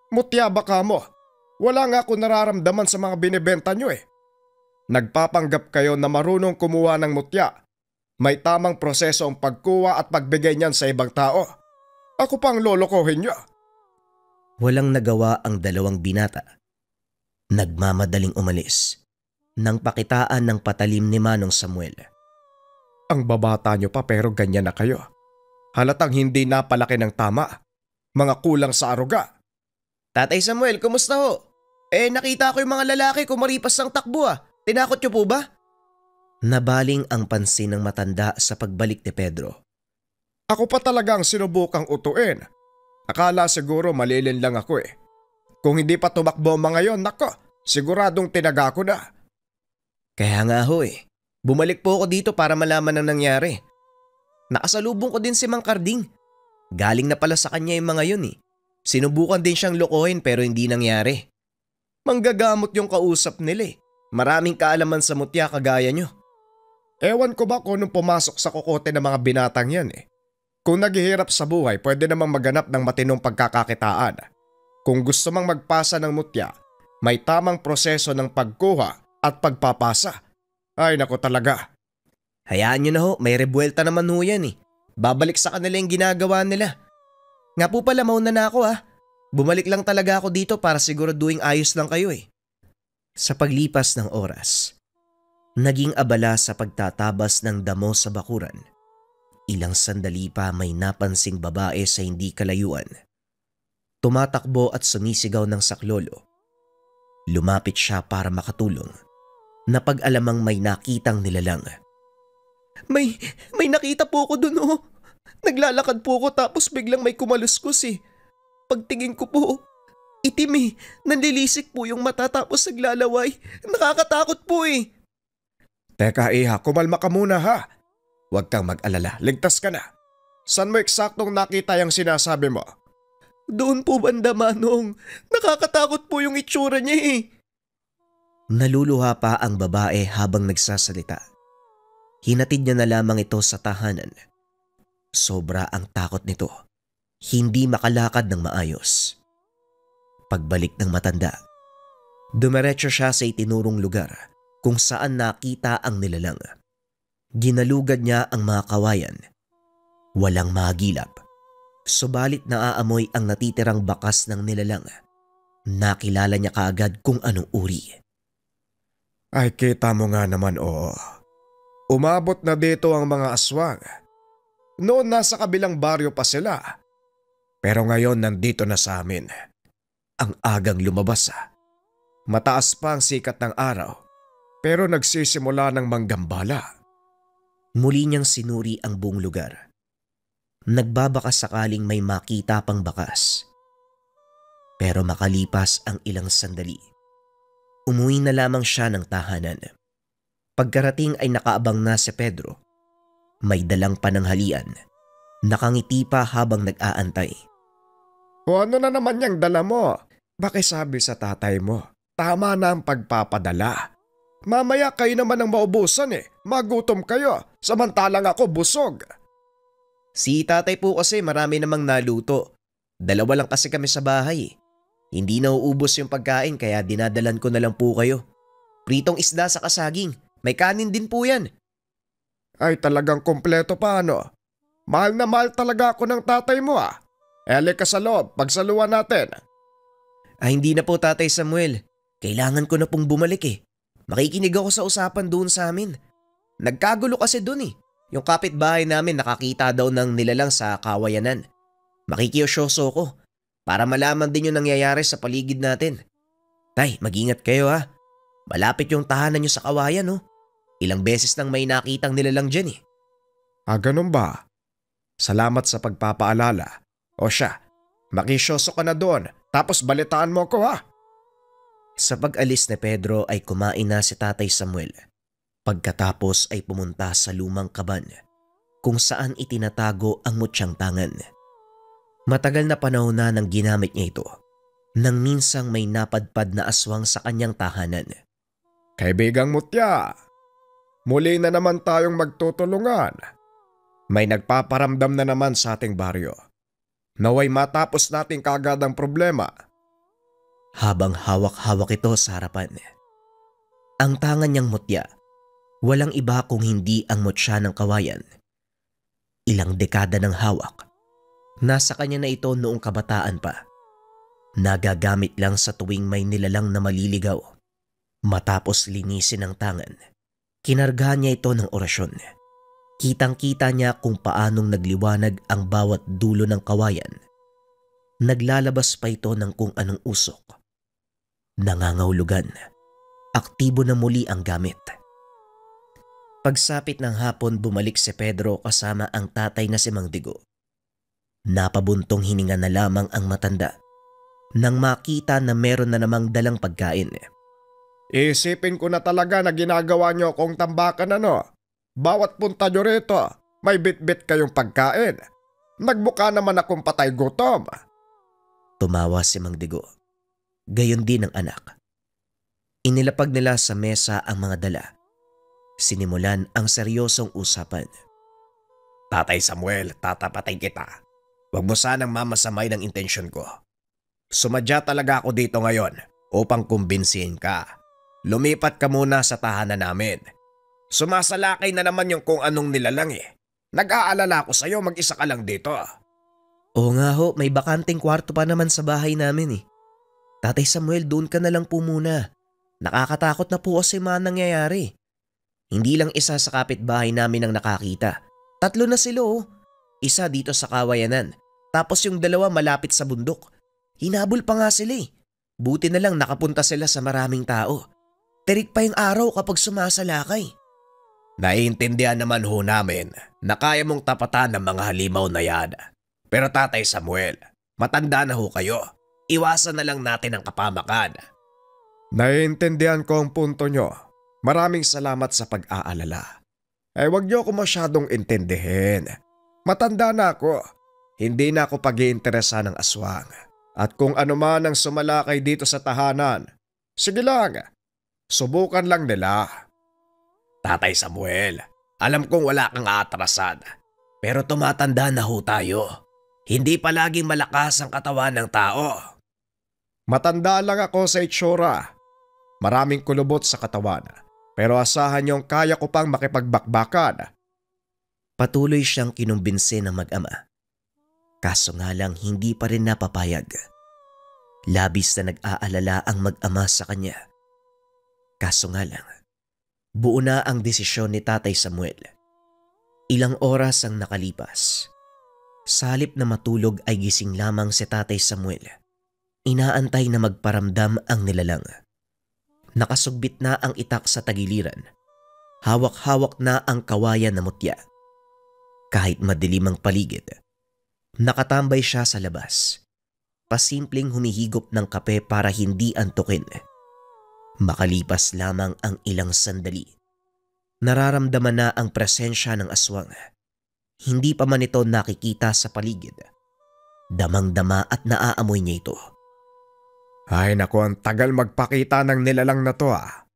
Mutya baka mo. Wala nga ako nararamdaman sa mga binibenta nyo Nagpapanggap kayo na marunong kumuha ng mutya. May tamang proseso ang pagkuha at pagbigay niyan sa ibang tao. Ako pang lolokohin nyo. Walang nagawa ang dalawang binata. Nagmamadaling umalis nang pakitaan ng patalim ni Manong Samuel. Ang babata nyo pa pero ganyan na kayo. Halatang hindi napalaki ng tama. Mga kulang sa aruga. Tatay Samuel, kumusta ho? Nakita ko yung mga lalaki kumaripas ng takbo Tinakot nyo po ba? Nabaling ang pansin ng matanda sa pagbalik ni Pedro. Ako pa talagang sinubukang utuin. Akala siguro malilin lang ako eh. Kung hindi pa tumakbo ang mga yon, nako, siguradong tinaga ko na. Kaya nga ho eh. Bumalik po ako dito para malaman ang nangyari. Nakasalubong ko din si Mang Karding. Galing na pala sa kanya yung mga yun eh. Sinubukan din siyang lokohin pero hindi nangyari. Manggagamot yung kausap nila eh. Maraming kaalaman sa mutya kagaya nyo. Ewan ko ba kung nung pumasok sa kokote ng mga binatang yan eh. Kung naghihirap sa buhay, pwede namang maganap ng matinong pagkakakitaan. Kung gusto mang magpasa ng mutya, may tamang proseso ng pagkuha at pagpapasa. Ay nako talaga. Hayaan nyo na ho, may rebuelta naman ho yan eh. Babalik sa kanila yung ginagawa nila. Nga po pala, mauna na ako ha. Bumalik lang talaga ako dito para siguraduhin ayos lang kayo eh. Sa paglipas ng oras, naging abala sa pagtatabas ng damo sa bakuran. Ilang sandali pa may napansing babae sa hindi kalayuan. Tumatakbo at sumisigaw ng saklolo. Lumapit siya para makatulong. Napag-alamang may nakitang nilalang. May nakita po ako dun oh. Naglalakad po ako tapos biglang may kumaluskos eh. Pagtingin ko po, itim eh. Nanlilisik po yung mata tapos naglalaway. Nakakatakot po eh. Teka iha, kumalma ka muna ha. Huwag kang mag-alala, ligtas ka na. Saan mo eksaktong nakita yung sinasabi mo? Doon po banda Manong. Nakakatakot po yung itsura niya eh. Naluluha pa ang babae habang nagsasalita. Hinatid niya na lamang ito sa tahanan. Sobra ang takot nito. Hindi makalakad ng maayos. Pagbalik ng matanda, dumiretso siya sa itinurong lugar kung saan nakita ang nilalang. Ginalugad niya ang mga kawayan. Walang magilap. Subalit naaamoy ang natitirang bakas ng nilalang. Nakilala niya kaagad kung anong uri. Ay kita mo nga naman oo. Umabot na dito ang mga aswang. Noon nasa kabilang baryo pa sila. Pero ngayon nandito na sa amin. Ang agang lumabas. Mataas pa ang sikat ng araw. Pero nagsisimula ng manggambala. Muli niyang sinuri ang buong lugar. Nagbabaka sakaling may makita pang bakas. Pero makalipas ang ilang sandali, umuwi na lamang siya ng tahanan. Pagkarating ay nakaabang na si Pedro. May dalang pananghalian. Nakangiti pa habang nag-aantay. O ano na naman yung dala mo? Pakisabi sa tatay mo, tama na ang pagpapadala. Mamaya kayo naman ang maubusan eh. Magutom kayo, samantalang ako busog. Si tatay po kasi marami namang naluto. Dalawa lang kasi kami sa bahay. Hindi nauubos yung pagkain kaya dinadalan ko na lang po kayo. Pritong isda sa kasaging. May kanin din po yan. Ay talagang kompleto pa ano. Mahal na mahal talaga ako ng tatay mo ah. Ele ka sa loob, pagsaluan natin. Ay hindi na po Tatay Samuel. Kailangan ko na pong bumalik eh. Makikinig ako sa usapan doon sa amin. Nagkagulo kasi doon eh. Yung kapitbahay namin nakakita daw ng nilalang sa kawayanan. Makikiyosyoso ko para malaman din yung nangyayari sa paligid natin. Tay, mag-ingat kayo ha. Malapit yung tahanan nyo sa kawayan oh. Ilang beses nang may nakitang nilalang dyan eh. Ah, ganun ba? Salamat sa pagpapaalala. O siya, makisyoso ka na doon tapos balitaan mo ko ha. Sa pag-alis ni Pedro ay kumain na si Tatay Samuel. Pagkatapos ay pumunta sa lumang kaban kung saan itinatago ang mutsyang tangan. Matagal na panahon na nang ginamit niya ito nang minsang may napadpad na aswang sa kanyang tahanan. Kaibigang Mutya, muli na naman tayong magtutulungan. May nagpaparamdam na naman sa ating baryo. Naway matapos natin kaagad ang problema. Habang hawak-hawak ito sa harapan, ang tangan niyang mutya, walang iba kung hindi ang mutya ng kawayan. Ilang dekada ng hawak, nasa kanya na ito noong kabataan pa. Nagagamit lang sa tuwing may nilalang na maliligaw. Matapos linisin ang tangan, kinargahan niya ito ng orasyon. Kitang-kita niya kung paanong nagliwanag ang bawat dulo ng kawayan. Naglalabas pa ito ng kung anong usok. Nangangahulugan. Aktibo na muli ang gamit. Pagsapit ng hapon bumalik si Pedro kasama ang tatay na si Mang Digo. Napabuntong hininga na lamang ang matanda nang makita na meron na namang dalang pagkain. Isipin ko na talaga na ginagawa niyo akong tambakan ano. Bawat punta niyo rito, may bit-bit kayong pagkain. Nagbuka naman akong patay gutom. Tumawa si Mang Digo. Gayon din ang anak. Inilapag nila sa mesa ang mga dala. Sinimulan ang seryosong usapan. Tatay Samuel, tatapatay kita. Huwag mo sanang mamasamay ng intensyon ko. Sumadya talaga ako dito ngayon upang kumbinsihin ka. Lumipat ka muna sa tahanan namin. Sumasalakay na naman yung kung anong nilalang eh. Nag-aalala ko sa'yo, mag-isa ka lang dito. Oo nga ho, may bakanting kwarto pa naman sa bahay namin eh. Tatay Samuel, doon ka na lang po muna. Nakakatakot na po kasi mga nangyayari. Hindi lang isa sa kapitbahay namin ang nakakita. 3 na sila oh. Isa dito sa Kawayanan. Tapos yung 2 malapit sa bundok. Hinabol pa nga sila eh. Buti na lang nakapunta sila sa maraming tao. Terik pa yung araw kapag sumasalakay. Naiintindihan naman ho namin na kaya mong tapatan ng mga halimaw na yan. Pero Tatay Samuel, matanda na ho kayo. Iwasan na lang natin ang kapamakan. Naiintindihan ko ang punto niyo. Maraming salamat sa pag-aalala. Huwag niyo ako masyadong intindihin. Matanda na ako. Hindi na ako pag-iinteresa ng aswang. At kung ano man ang sumalakay dito sa tahanan, sige lang. Subukan lang nila. Tatay Samuel, alam kong wala kang aatrasan. Pero tumatanda na ho tayo. Hindi palaging malakas ang katawan ng tao. Matanda lang ako sa itsura. Maraming kulubot sa katawan. Pero asahan niyong kaya ko pang makipagbakbakan. Patuloy siyang kinumbinsi ng mag-ama. Kaso nga lang hindi pa rin napapayag. Labis na nag-aalala ang mag-ama sa kanya. Kaso nga lang, buo na ang desisyon ni Tatay Samuel. Ilang oras ang nakalipas. Sa halip na matulog ay gising lamang si Tatay Samuel. Inaantay na magparamdam ang nilalang. Nakasugbit na ang itak sa tagiliran. Hawak-hawak na ang kawayan na mutya. Kahit madilim ang paligid, nakatambay siya sa labas. Pasimpleng humihigop ng kape para hindi antukin. Makalipas lamang ang ilang sandali. Nararamdaman na ang presensya ng aswang. Hindi pa man ito nakikita sa paligid. Damang-dama at naaamoy niya ito. Ay naku, ang tagal magpakita ng nilalang na to ah.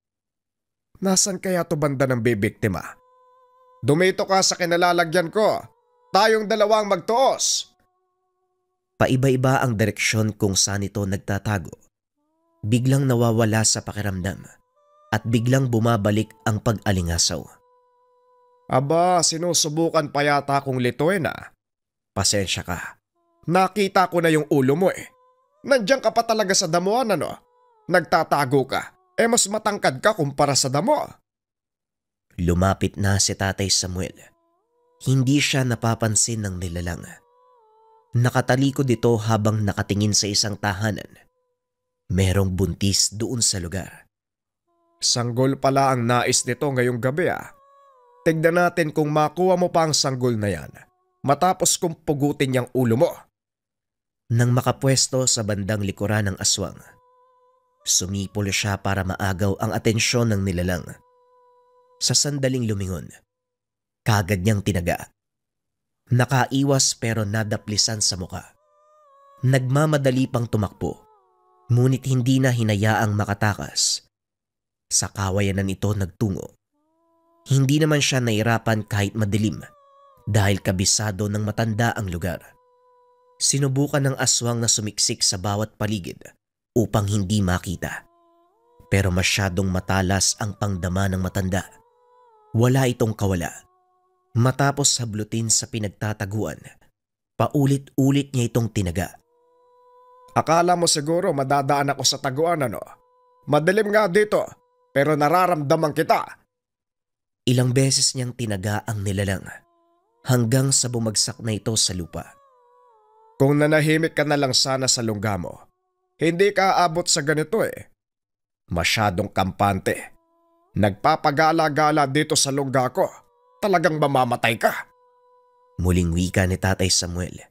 Nasaan kaya to banda ng bibiktima? Dumito ka sa kinalalagyan ko. Tayong 2 magtuos. Paiba-iba ang direksyon kung saan ito nagtatago. Biglang nawawala sa pakiramdam at biglang bumabalik ang pag-alingasaw. Aba, sinusubukan pa yata kong lituin ah. Pasensya ka. Nakita ko na yung ulo mo eh. Nandiyan ka pa talaga sa damuan ano? Nagtatago ka. Mas matangkad ka kumpara sa damo. Lumapit na si Tatay Samuel. Hindi siya napapansin ng nilalang. Nakatalikod ito habang nakatingin sa isang tahanan. Merong buntis doon sa lugar. Sanggol pala ang nais nito ngayong gabi ah. Tignan natin kung makuha mo pa ang sanggol na yan matapos kong pugutin yung ulo mo. Nang makapwesto sa bandang likuran ng aswang, sumipol siya para maagaw ang atensyon ng nilalang. Sa sandaling lumingon, kagad niyang tinaga. Nakaiwas pero nadaplisan sa muka. Nagmamadali pang tumakbo, ngunit hindi na hinayaang makatakas. Sa kawayanan ito nagtungo. Hindi naman siya nairapan kahit madilim dahil kabisado ng matanda ang lugar. Sinubukan ng aswang na sumiksik sa bawat paligid upang hindi makita. Pero masyadong matalas ang pangdama ng matanda. Wala itong kawala. Matapos hablutin sa pinagtataguan, paulit-ulit niya itong tinaga. Akala mo siguro madadaan ako sa taguan ano? Madilim nga dito, pero nararamdaman kita. Ilang beses niyang tinaga ang nilalang hanggang sa bumagsak na ito sa lupa. Kung nanahimik ka na lang sana sa lungga mo, hindi ka aabot sa ganito eh. Masyadong kampante. Nagpapagala-gala dito sa lungga ko. Talagang mamamatay ka. Muling wika ni Tatay Samuel.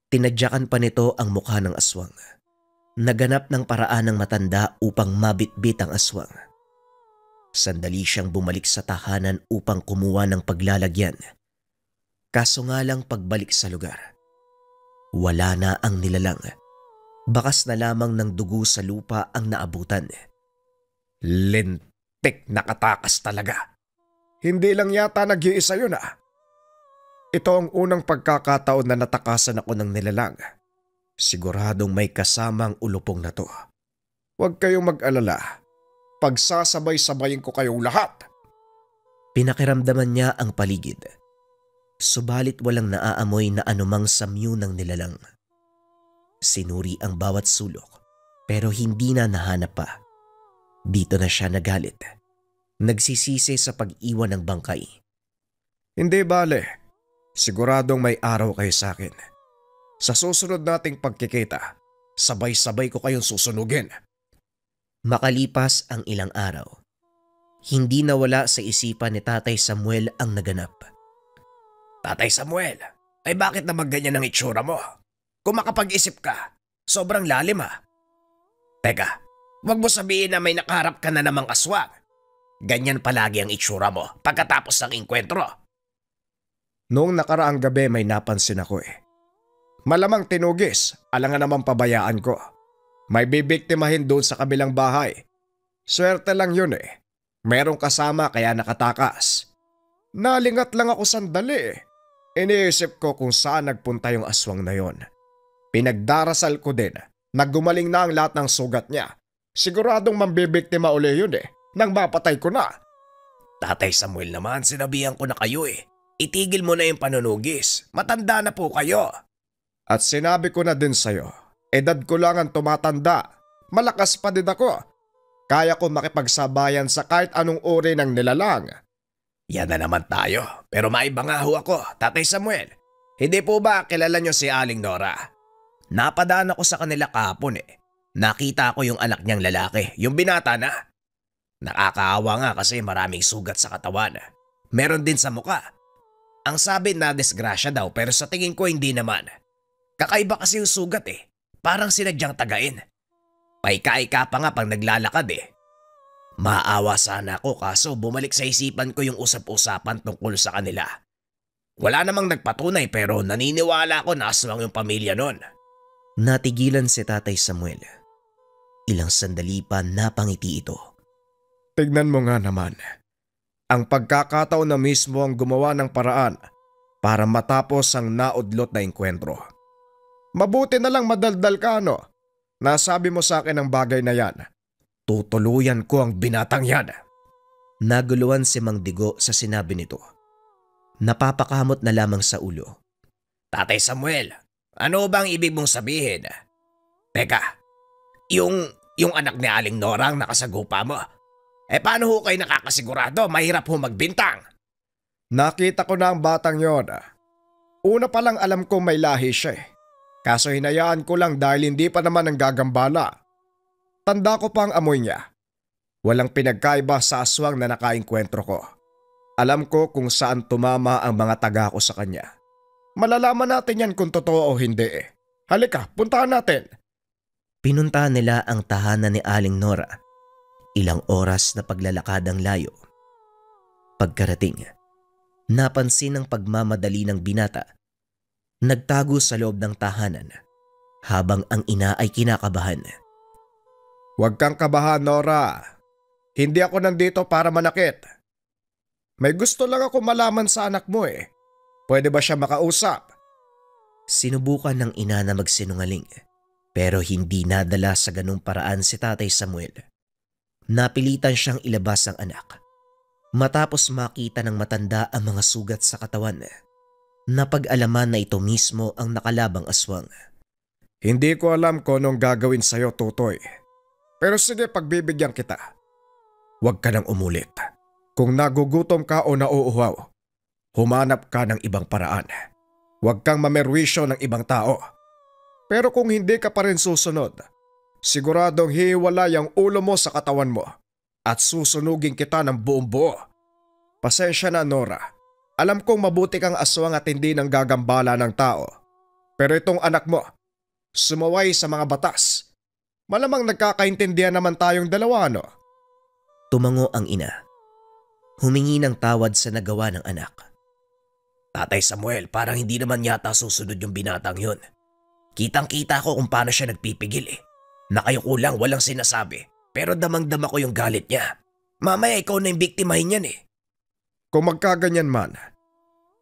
Tinadyakan pa nito ang mukha ng aswang. Naganap ng paraan ng matanda upang mabitbit ang aswang. Sandali siyang bumalik sa tahanan upang kumuha ng paglalagyan. Kaso nga lang pagbalik sa lugar, wala na ang nilalang. Bakas na lamang ng dugo sa lupa ang naabutan. Lintik na katakas talaga. Hindi lang yata nag-iisa yun Ito ang unang pagkakataon na natakasan ako ng nilalang. Siguradong may kasamang ulupong na to. Huwag kayong mag-alala. Pagsasabay-sabayin ko kayong lahat. Pinakiramdaman niya ang paligid. Subalit walang naaamoy na anumang samyu ng nilalang. Sinuri ang bawat sulok pero hindi na nahanap pa. Dito na siya nagalit. Nagsisisi sa pag-iwan ng bangkay. Hindi bale. Siguradong may araw kayo sa akin. Sa susunod nating pagkikita, sabay-sabay ko kayong susunugin. Makalipas ang ilang araw, hindi nawala sa isipan ni Tatay Samuel ang naganap. Tatay Samuel, ay bakit naman ganyan ang itsura mo? Kung makapag-isip ka, sobrang lalim Teka, wag mo sabihin na may nakaharap ka na namang aswang. Ganyan palagi ang itsura mo pagkatapos ng inkwentro. Noong nakaraang gabi may napansin ako Malamang tinugis, alangan naman pabayaan ko. May bibiktimahin doon sa kabilang bahay. Swerte lang yun Merong kasama kaya nakatakas. Nalingat lang ako sandali Iniisip ko kung saan nagpunta yung aswang na yon. Pinagdarasal ko din na gumaling na ang lahat ng sugat niya. Siguradong mambibiktima uli yun nang mapatay ko na. Tatay Samuel naman, sinabihan ko na kayo Itigil mo na yung panunugis. Matanda na po kayo. At sinabi ko na din sa'yo, edad ko lang ang tumatanda. Malakas pa din ako. Kaya ko makipagsabayan sa kahit anong uri ng nilalang. Yan na naman tayo. Pero maiba nga ho ako, Tatay Samuel. Hindi po ba kilala nyo si Aling Nora? Napadaan ako sa kanila kahapon Nakita ko yung anak niyang lalaki, yung binata na. Nakakaawa nga kasi maraming sugat sa katawan. Meron din sa muka. Ang sabi na disgrasya daw pero sa tingin ko hindi naman. Kakaiba kasi yung sugat Parang sinadyang tagain. Paika-ika pa nga pag naglalakad Maawa sana ako kaso bumalik sa isipan ko yung usap-usapan tungkol sa kanila. Wala namang nagpatunay pero naniniwala ako na aswang yung pamilya nun. Natigilan si Tatay Samuel. Ilang sandali pa napangiti ito. Tignan mo nga naman. Ang pagkakataon na mismo ang gumawa ng paraan para matapos ang naudlot na engkwentro. Mabuti na lang madaldal ka Nasabi mo sa akin ang bagay na yan. Tutuluyan ko ang binatang yan. Naguluhan si Mang Digo sa sinabi nito. Napapakamot na lamang sa ulo. Tatay Samuel, ano bang ibig mong sabihin? Teka, yung anak ni Aling Nora ang nakasagupa mo. Paano ho kayo nakakasigurado? Mahirap ho magbintang. Nakita ko na ang batang yon. Una pa lang alam ko may lahi siya Kaso hinayaan ko lang dahil hindi pa naman nanggagambala. Tanda ko pa ang amoy niya. Walang pinagkaiba sa aswang na nakaengkwentro ko. Alam ko kung saan tumama ang mga taga ko sa kanya. Malalaman natin yan kung totoo o hindi Halika, puntahan natin. Pinuntahan nila ang tahanan ni Aling Nora. Ilang oras na paglalakad ang layo. Pagkarating, napansin ang pagmamadali ng binata. Nagtago sa loob ng tahanan habang ang ina ay kinakabahan. Huwag kang kabahan, Nora. Hindi ako nandito para manakit. May gusto lang ako malaman sa anak mo Pwede ba siya makausap? Sinubukan ng ina na magsinungaling pero hindi nadala sa ganung paraan si Tatay Samuel. Napilitan siyang ilabas ang anak. Matapos makita ng matanda ang mga sugat sa katawan, napag-alaman na ito mismo ang nakalabang aswang. Hindi ko alam kung anong gagawin sa'yo, Tutoy. Pero sige, pagbibigyan kita. Huwag ka nang umulit. Kung nagugutom ka o nauuhaw, humanap ka ng ibang paraan. Huwag kang mamerwisyo ng ibang tao. Pero kung hindi ka pa rin susunod, siguradong hiwalay ang ulo mo sa katawan mo at susunugin kita ng buong buo. Pasensya na, Nora. Alam kong mabuti kang aswang at hindi nang gagambala ng tao. Pero itong anak mo, sumaway sa mga batas. Malamang nagkakaintindihan naman tayong dalawa, no? Tumango ang ina. Humingi ng tawad sa nagawa ng anak. Tatay Samuel, parang hindi naman yata susunod yung binatang yun. Kitang-kita ko kung paano siya nagpipigil eh. Nakayuko lang, walang sinasabi. Pero damang-dama ko yung galit niya. Mamaya ikaw na yung biktimahin yan eh. Kung magkaganyan man,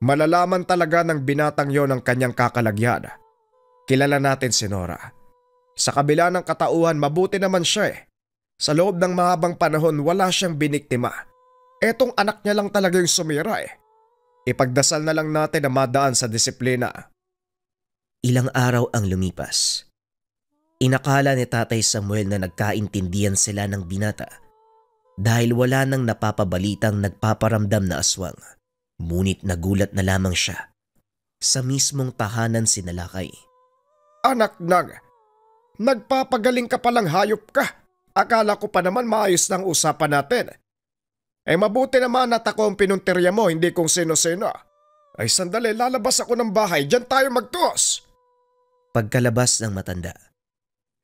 malalaman talaga ng binatang yon ang kanyang kakalagyan. Kilala natin si Nora. Sa kabila ng katauhan, mabuti naman siya eh. Sa loob ng mahabang panahon, wala siyang biniktima. Etong anak niya lang talaga yung sumira eh. Ipagdasal na lang natin na madaan sa disiplina. Ilang araw ang lumipas. Inakala ni Tatay Samuel na nagkaintindihan sila ng binata dahil wala nang napapabalitang nagpaparamdam na aswang. Ngunit nagulat na lamang siya. Sa mismong tahanan sinalakay. Anak nang, nagpapagaling ka palang hayop ka. Akala ko pa naman maayos ng usapan natin. Mabuti naman at ako ang pinuntirya mo, hindi kung sino-sino. Ay sandali, lalabas ako ng bahay, diyan tayo magtuos. Pagkalabas ng matanda,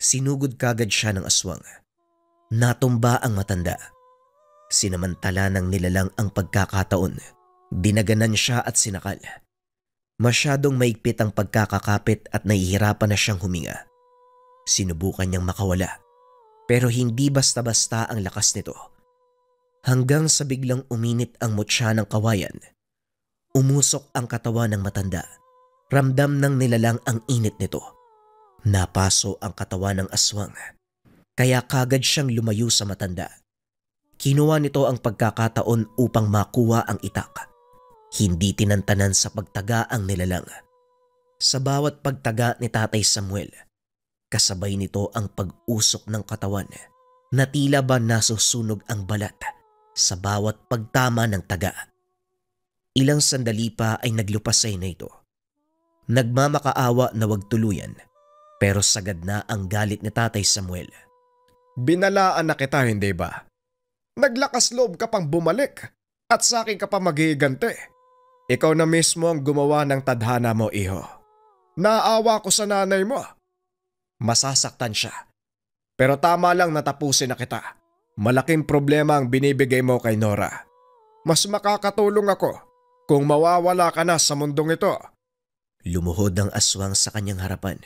sinugod kagad siya ng aswang. Natumba ang matanda. Sinamantala ng nilalang ang pagkakataon. Dinaganan siya at sinakal. Masyadong maigpit ang pagkakakapit at nahihirapan na siyang huminga. Sinubukan niyang makawala. Pero hindi basta-basta ang lakas nito. Hanggang sa biglang uminit ang mutya ng kawayan. Umusok ang katawan ng matanda. Ramdam ng nilalang ang init nito. Napaso ang katawan ng aswang. Kaya kagad siyang lumayo sa matanda. Kinuha nito ang pagkakataon upang makuha ang itak. Hindi tinantanan sa pagtaga ang nilalang. Sa bawat pagtaga ni Tatay Samuel, kasabay nito ang pag-usok ng katawan na tila ba nasusunog ang balat sa bawat pagtama ng taga. Ilang sandali pa ay naglupasay na ito. Nagmamakaawa na wag tuluyan pero sagad na ang galit ni Tatay Samuel. Binalaan na kita, hindi ba? Naglakas loob ka pang bumalik at sa akin ka pa maghihigante. Ikaw na mismo ang gumawa ng tadhana mo, iho. Naawa ko sa nanay mo. Masasaktan siya. Pero tama lang natapusin na kita. Malaking problema ang binibigay mo kay Nora. Mas makakatulong ako kung mawawala ka na sa mundong ito. Lumuhod ang aswang sa kanyang harapan.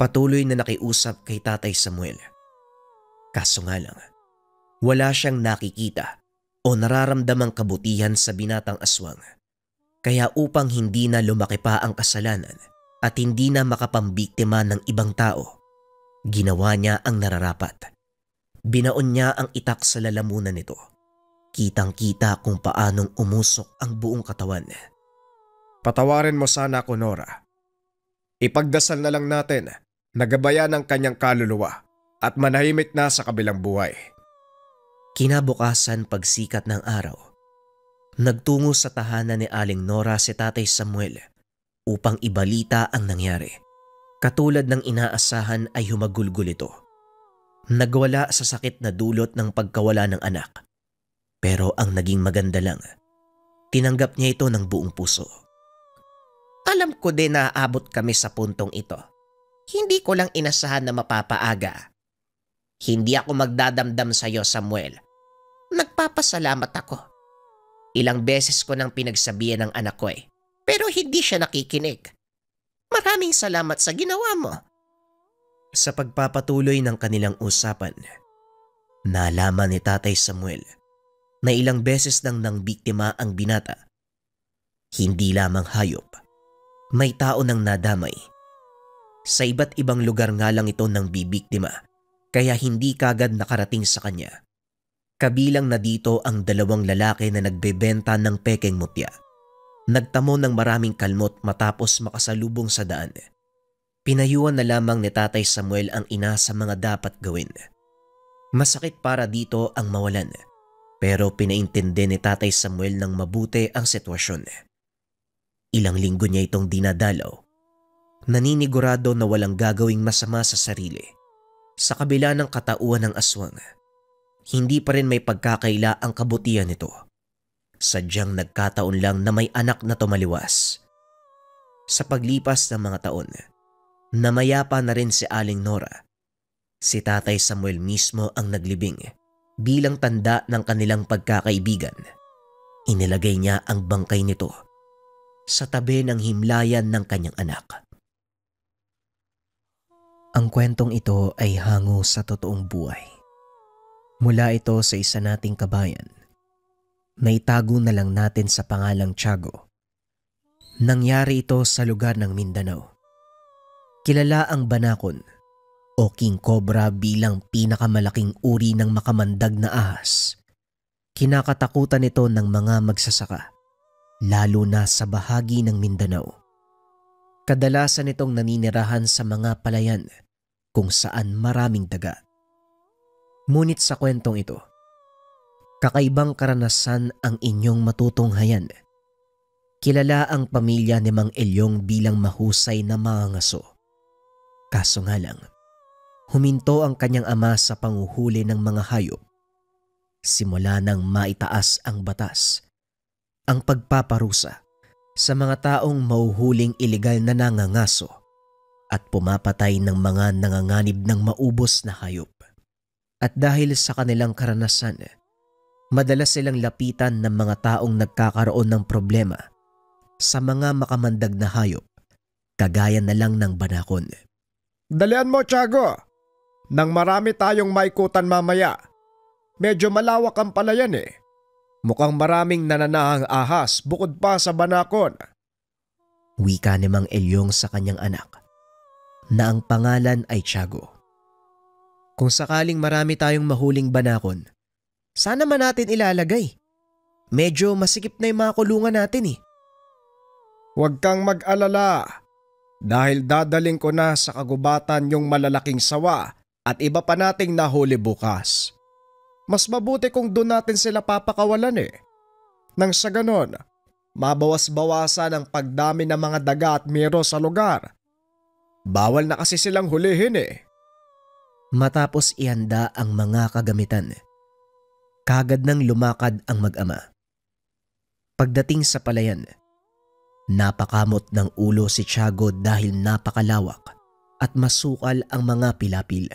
Patuloy na nakiusap kay Tatay Samuel. Kaso nga lang, wala siyang nakikita o nararamdamang kabutihan sa binatang aswang. Kaya upang hindi na lumaki pa ang kasalanan at hindi na makapambiktima ng ibang tao, ginawa niya ang nararapat. Binaon niya ang itak sa lalamunan nito. Kitang-kita kung paanong umusok ang buong katawan. Patawarin mo sana ako, Nora. Ipagdasal na lang natin na gabayan ang kanyang kaluluwa at manahimik na sa kabilang buhay. Kinabukasan pagsikat ng araw, nagtungo sa tahanan ni Aling Nora si Tatay Samuel upang ibalita ang nangyari. Katulad ng inaasahan ay humagulgol ito. Nagwala sa sakit na dulot ng pagkawala ng anak. Pero ang naging maganda lang, tinanggap niya ito ng buong puso. Alam ko din na aabot kami sa puntong ito. Hindi ko lang inasahan na mapapaaga. Hindi ako magdadamdam sa iyo, Samuel. Nagpapasalamat ako. Ilang beses ko nang pinagsabihan ng anak ko pero hindi siya nakikinig. Maraming salamat sa ginawa mo. Sa pagpapatuloy ng kanilang usapan, nalaman ni Tatay Samuel na ilang beses nang biktima ang binata. Hindi lamang hayop, may tao nang nadamay. Sa iba't ibang lugar nga lang ito nang bibiktima, kaya hindi kagad nakarating sa kanya. Kabilang na dito ang 2 lalaki na nagbebenta ng pekeng mutya. Nagtamo ng maraming kalmot matapos makasalubong sa daan. Pinayuhan na lamang ni Tatay Samuel ang ina sa mga dapat gawin. Masakit para dito ang mawalan, pero pinaintindi ni Tatay Samuel ng mabuti ang sitwasyon. Ilang linggo niya itong dinadalaw. Naninigurado na walang gagawing masama sa sarili. Sa kabila ng katauhan ng aswang, hindi pa rin may pagkakaila ang kabutihan nito. Sadyang nagkataon lang na may anak na tumaliwas. Sa paglipas ng mga taon, namayapa na rin si Aling Nora. Si Tatay Samuel mismo ang naglibing bilang tanda ng kanilang pagkakaibigan. Inilagay niya ang bangkay nito sa tabi ng himlayan ng kanyang anak. Ang kwentong ito ay hango sa totoong buhay. Mula ito sa isa nating kabayan. Naitago na lang natin sa pangalang Tiago. Nangyari ito sa lugar ng Mindanao. Kilala ang banakon o king cobra bilang pinakamalaking uri ng makamandag na ahas. Kinakatakutan ito ng mga magsasaka, lalo na sa bahagi ng Mindanao. Kadalasan itong naninirahan sa mga palayan kung saan maraming daga. Ngunit sa kwentong ito, kakaibang karanasan ang inyong matutunghayan. Kilala ang pamilya ni Mang Elyong bilang mahusay na mangangaso. Kaso nga lang, huminto ang kanyang ama sa panguhuli ng mga hayop. Simula nang maitaas ang batas, ang pagpaparusa sa mga taong mauhuling ilegal na nangangaso at pumapatay ng mga nanganganib ng maubos na hayop. At dahil sa kanilang karanasan, madalas silang lapitan ng mga taong nagkakaroon ng problema sa mga makamandag na hayop, kagaya na lang ng banakon. Dalian mo, Tiago. Nang marami tayong maikutan mamaya. Medyo malawak ang palayan eh. Mukhang maraming nananahang ahas bukod pa sa banakon. Wika ni Mang Elyong sa kanyang anak, na ang pangalan ay Tiago. Kung sakaling marami tayong mahuling banakon, sana man natin ilalagay. Medyo masikip na yung mga kulungan natin eh. Huwag kang mag-alala. Dahil dadaling ko na sa kagubatan yung malalaking sawa at iba pa nating nahuli bukas. Mas mabuti kung doon natin sila papakawalan eh. Nang sa ganon, mabawas-bawasan ang pagdami ng mga daga at miro sa lugar. Bawal na kasi silang hulihin eh. Matapos ihanda ang mga kagamitan, kagad nang lumakad ang mag-ama. Pagdating sa palayan, napakamot ng ulo si Tiago dahil napakalawak at masukal ang mga pilapil.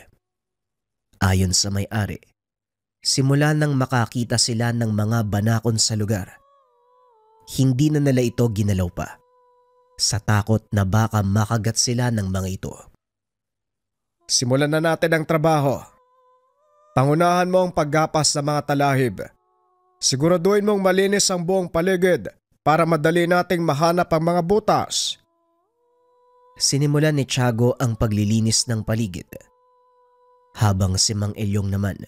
Ayon sa may-ari, simula nang makakita sila ng mga banakon sa lugar, hindi na nila ito ginalaw pa sa takot na baka makagat sila ng mga ito. Simulan na natin ang trabaho. Pangunahan mo ang paggapas sa mga talahib. Siguraduhin mong malinis ang buong paligid para madali nating mahanap ang mga butas. Sinimulan ni Tiago ang paglilinis ng paligid, habang si Mang Elyong naman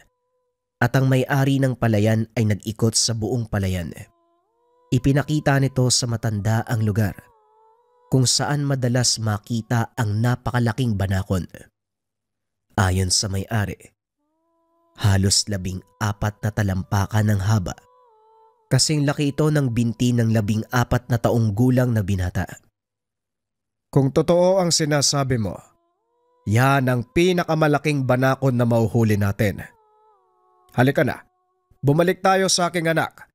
at ang may-ari ng palayan ay nag-ikot sa buong palayan. Ipinakita nito sa matanda ang lugar kung saan madalas makita ang napakalaking banakon. Ayon sa may-ari, halos 14 na talampakan ng haba. Kasing laki ito ng binti ng 14 na taong gulang na binata. Kung totoo ang sinasabi mo, yan ang pinakamalaking banakon na mauhuli natin. Halika na, bumalik tayo sa aking anak.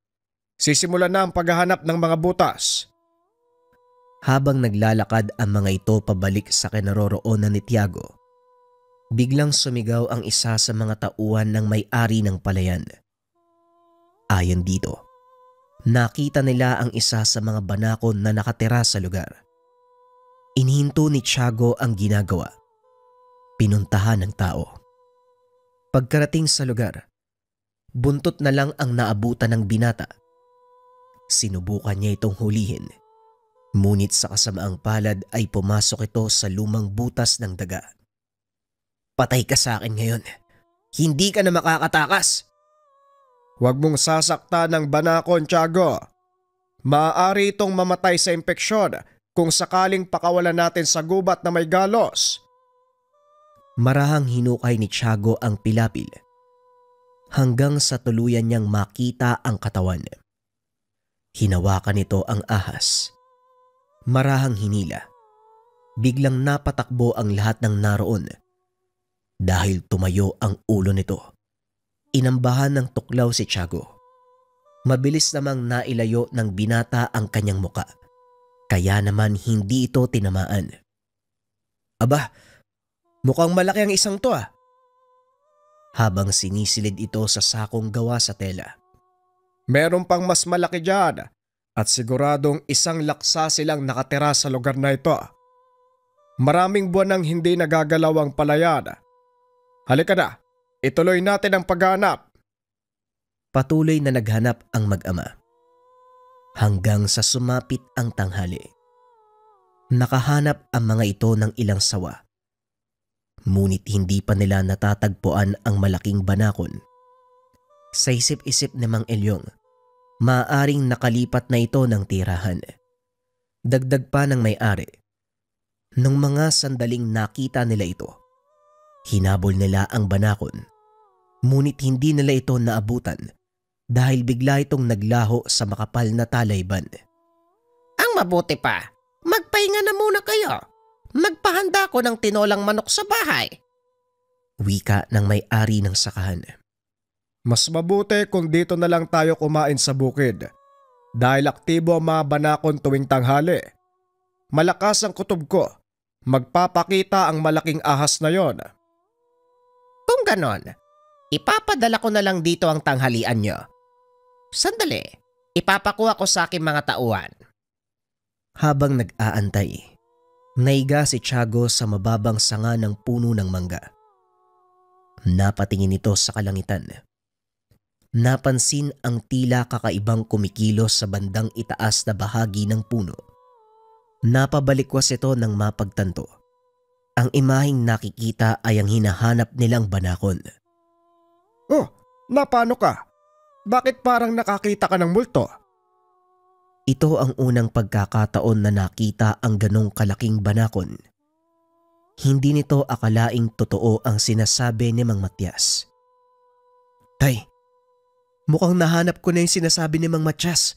Sisimulan na ang paghahanap ng mga butas. Habang naglalakad ang mga ito pabalik sa kinaroroonan ni Tiago, biglang sumigaw ang isa sa mga tauhan ng may-ari ng palayan. Ayon dito, nakita nila ang isa sa mga banakon na nakatira sa lugar. Inihinto ni Tiago ang ginagawa. Pinuntahan ng tao. Pagkarating sa lugar, buntot na lang ang naabutan ng binata. Sinubukan niya itong hulihin, ngunit sa kasamaang palad ay pumasok ito sa lumang butas ng daga. Patay ka sa akin ngayon. Hindi ka na makakatakas. Huwag mong sasaktan ng banakon, Tiago. Maaari itong mamatay sa impeksyon kung sakaling pakawalan natin sa gubat na may galos. Marahang hinukay ni Tiago ang pilapil hanggang sa tuluyan niyang makita ang katawan. Hinawakan nito ang ahas. Marahang hinila. Biglang napatakbo ang lahat ng naroon dahil tumayo ang ulo nito. Inambahan ng tuklaw si Tiago. Mabilis namang nailayo ng binata ang kanyang muka. Kaya naman hindi ito tinamaan. Aba, mukhang malaki ang isang to ah. Habang sinisilid ito sa sakong gawa sa tela. Meron pang mas malaki dyan at siguradong isang laksa silang nakatira sa lugar na ito. Maraming buwan nang hindi nagagalaw ang palayan. Halika na, ituloy natin ang paghahanap. Patuloy na naghanap ang mag-ama. Hanggang sa sumapit ang tanghali. Nakahanap ang mga ito ng ilang sawa. Ngunit hindi pa nila natatagpuan ang malaking banakon. Sa isip-isip ni Mang Elyong, maaaring nakalipat na ito ng tirahan. Dagdag pa ng may-ari. Nung mga sandaling nakita nila ito, hinabol nila ang banakon. Ngunit hindi nila ito naabutan dahil bigla itong naglaho sa makapal na talayban. Ang mabuti pa, magpahinga na muna kayo. Magpahanda ko ng tinolang manok sa bahay. Wika ng may-ari ng sakahan. Mas mabuti kung dito na lang tayo kumain sa bukid dahil aktibo ang mga banakon tuwing tanghali. Malakas ang kutob ko. Magpapakita ang malaking ahas na yon. Kung ganon, ipapadala ko na lang dito ang tanghalian nyo. Sandali, ipapakuha ko sa aking mga tauhan. Habang nag-aantay, naiga si Tiago sa mababang sanga ng puno ng mangga. Napatingin ito sa kalangitan. Napansin ang tila kakaibang kumikilos sa bandang itaas na bahagi ng puno. Napabalikwas ito nang mapagtanto. Ang imaheng nakikita ay ang hinahanap nilang banakon. Oh, napano ka? Bakit parang nakakita ka ng multo? Ito ang unang pagkakataon na nakita ang ganong kalaking banakon. Hindi nito akalaing totoo ang sinasabi ni Mang Matias. Tay, mukhang nahanap ko na yung sinasabi ni Mang Matias.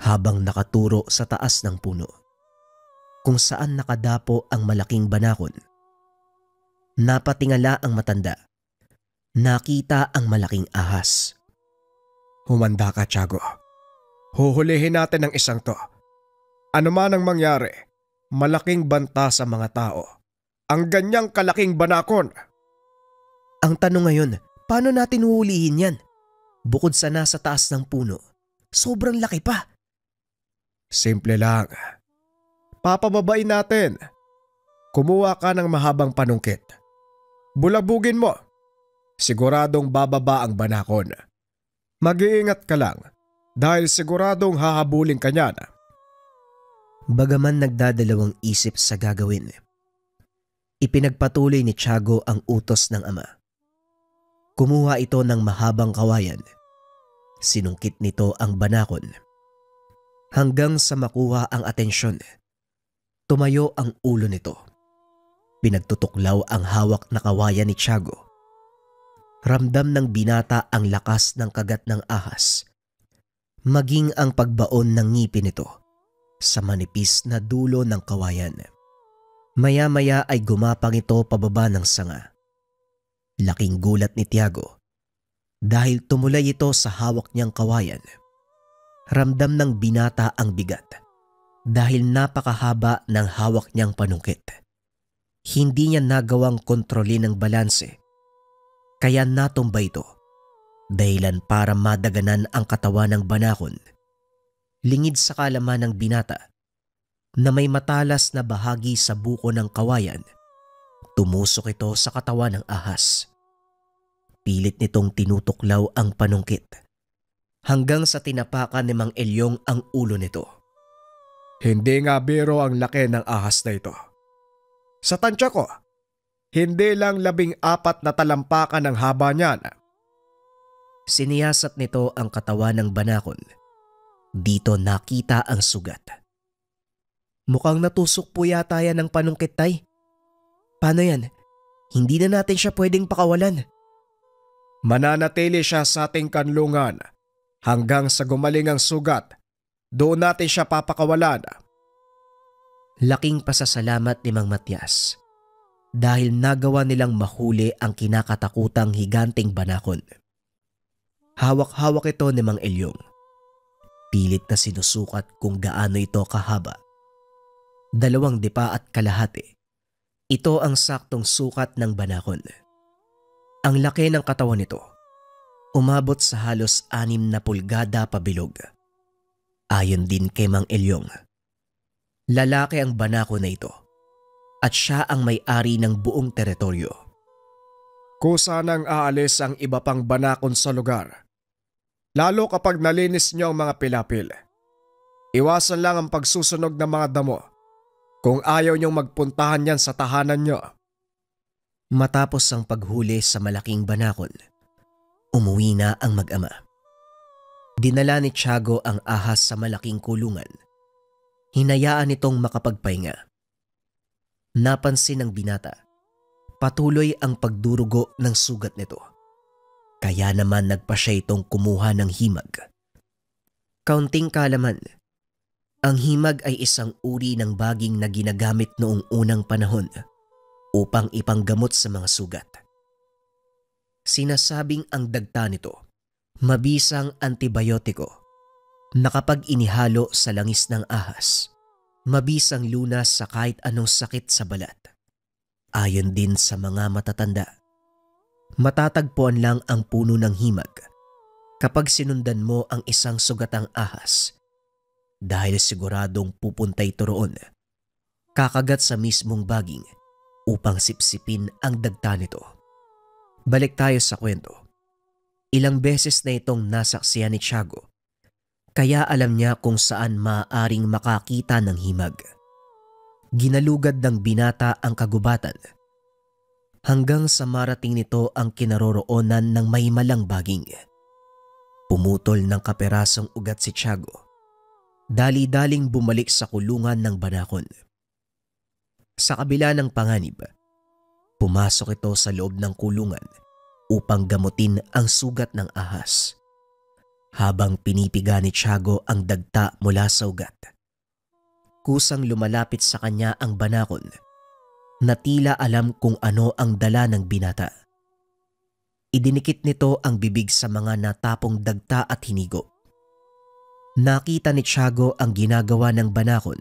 Habang nakaturo sa taas ng puno, kung saan nakadapo ang malaking banakon. Napatingala ang matanda. Nakita ang malaking ahas. Humanda ka, Tiago. Huhulihin natin ang isang to. Ano man ang mangyari, malaking banta sa mga tao. Ang ganyang kalaking banakon. Ang tanong ngayon, paano natin huhulihin yan? Bukod sa nasa taas ng puno, sobrang laki pa. Simple lang. Papababain natin. Kumuha ka ng mahabang panungkit. Bulabugin mo. Siguradong bababa ang banakon. Mag-iingat ka lang dahil siguradong hahabulin ka niyan. Bagaman nagdadalawang isip sa gagawin, ipinagpatuloy ni Tiago ang utos ng ama. Kumuha ito ng mahabang kawayan. Sinungkit nito ang banakon. Hanggang sa makuha ang atensyon, tumayo ang ulo nito. Pinagtutuklaw ang hawak na kawayan ni Tiago. Ramdam ng binata ang lakas ng kagat ng ahas, maging ang pagbaon ng ngipin nito sa manipis na dulo ng kawayan. Maya-maya ay gumapang ito pababa ng sanga. Laking gulat ni Tiago dahil tumulay ito sa hawak niyang kawayan. Ramdam ng binata ang bigat dahil napakahaba ng hawak niyang panungkit. Hindi niya nagawang kontrolin ang balanse, kaya natumba ito, dahilan para madaganan ang katawan ng banakon. Lingid sa kalaman ng binata na may matalas na bahagi sa buko ng kawayan, tumusok ito sa katawan ng ahas. Pilit nitong tinutuklaw ang panungkit hanggang sa tinapakan ni Mang Elyong ang ulo nito. Hindi nga biro ang laki ng ahas na ito. Sa tansya ko, hindi lang 14 na talampakan ang haba niyan. Siniyasat nito ang katawan ng banakon. Dito nakita ang sugat. Mukhang natusok po yata yan ng panungkit, tay. Paano yan? Hindi na natin siya pwedeng pakawalan. Mananatili siya sa ating kanlungan hanggang sa gumaling ang sugat. Doon natin siya papakawalan. Laking pasasalamat ni Mang Matias dahil nagawa nilang mahuli ang kinakatakutang higanting banakon. Hawak-hawak ito ni Mang Elyong. Pilit na sinusukat kung gaano ito kahaba. 2 dipa at kalahati. Ito ang saktong sukat ng banakon. Ang laki ng katawan nito. Umabot sa halos 6 na pulgada pabilog. Ayon din kay Mang Elyong. Lalaki ang banako na ito at siya ang may-ari ng buong teritoryo. Kusa nang aalis ang iba pang banakon sa lugar. Lalo kapag nalinis niyo ang mga pilapil. Iwasan lang ang pagsusunog ng mga damo kung ayaw niyong magpuntahan yan sa tahanan niyo. Matapos ang paghuli sa malaking banakon, umuwi na ang mag-ama. Dinala ni Tiago ang ahas sa malaking kulungan. Hinayaan itong makapagpahinga. Napansin ng binata, patuloy ang pagdurugo ng sugat nito. Kaya naman nagpa siya itong kumuha ng himag. Kaunting kaalaman, ang himag ay isang uri ng baging na ginagamit noong unang panahon upang ipanggamot sa mga sugat. Sinasabing ang dagta nito, mabisang antibiotiko na kapag inihalo sa langis ng ahas, mabisang lunas sa kahit anong sakit sa balat. Ayon din sa mga matatanda, matatagpuan lang ang puno ng himag kapag sinundan mo ang isang sugatang ahas dahil siguradong pupunta ito roon, kakagat sa mismong baging upang sipsipin ang dagta nito. Balik tayo sa kwento. Ilang beses na itong nasaksihan ni Tiago, kaya alam niya kung saan maaaring makakita ng himag. Ginalugad ng binata ang kagubatan hanggang sa marating nito ang kinaroroonan ng mahimalang baging. Pumutol ng kaperasong ugat si Tiago. Dali-daling bumalik sa kulungan ng banakon. Sa kabila ng panganib, pumasok ito sa loob ng kulungan upang gamutin ang sugat ng ahas. Habang pinipiga ni Tiago ang dagta mula sa ugat, kusang lumalapit sa kanya ang banakon na tila alam kung ano ang dala ng binata. Idinikit nito ang bibig sa mga natapong dagta at hinigo. Nakita ni Tiago ang ginagawa ng banakon,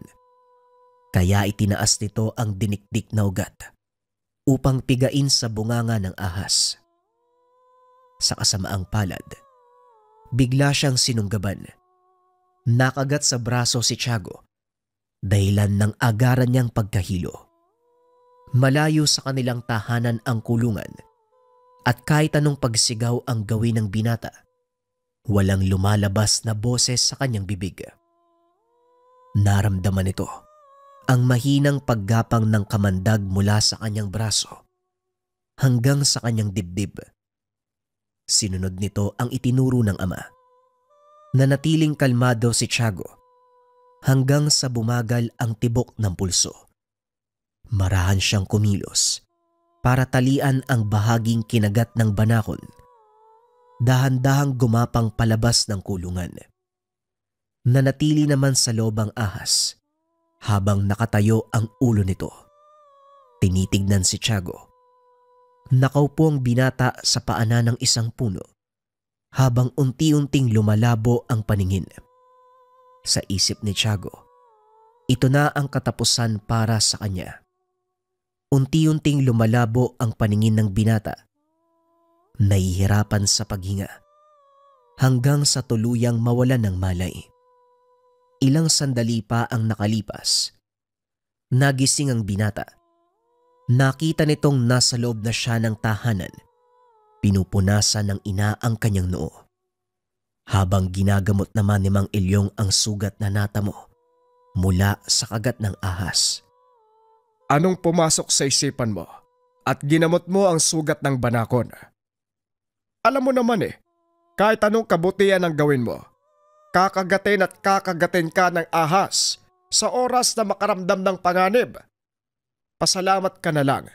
kaya itinaas nito ang dinikdik na ugat upang pigain sa bunganga ng ahas. Sa kasamaang palad, bigla siyang sinunggaban. Nakagat sa braso si Tiago dahilan ng agaran niyang pagkahilo. Malayo sa kanilang tahanan ang kulungan at kahit anong pagsigaw ang gawin ng binata, walang lumalabas na boses sa kanyang bibig. Naramdaman nito ang mahinang paggapang ng kamandag mula sa kanyang braso hanggang sa kanyang dibdib. Sinunod nito ang itinuro ng ama. Nanatiling kalmado si Tiago hanggang sa bumagal ang tibok ng pulso. Marahan siyang kumilos para talian ang bahaging kinagat ng banakon. Dahan-dahang gumapang palabas ng kulungan. Nanatili naman sa loob ang ahas habang nakatayo ang ulo nito. Tinitignan si Tiago. Nakaupo ang binata sa paanan ng isang puno habang unti-unting lumalabo ang paningin. Sa isip ni Tiago, ito na ang katapusan para sa kanya. Unti-unting lumalabo ang paningin ng binata. Nahihirapan sa paghinga hanggang sa tuluyang mawalan ng malay. Ilang sandali pa ang nakalipas. Nagising ang binata. Nakita nitong nasa loob na siya ng tahanan. Pinupunasan ng ina ang kanyang noo. Habang ginagamot naman ni Mang Elyong ang sugat na natamo mula sa kagat ng ahas. Anong pumasok sa isipan mo at ginamot mo ang sugat ng banakon? Alam mo naman kahit anong kabutihan ang gawin mo, kakagatin at kakagatin ka ng ahas sa oras na makaramdam ng panganib. Pasalamat ka na lang,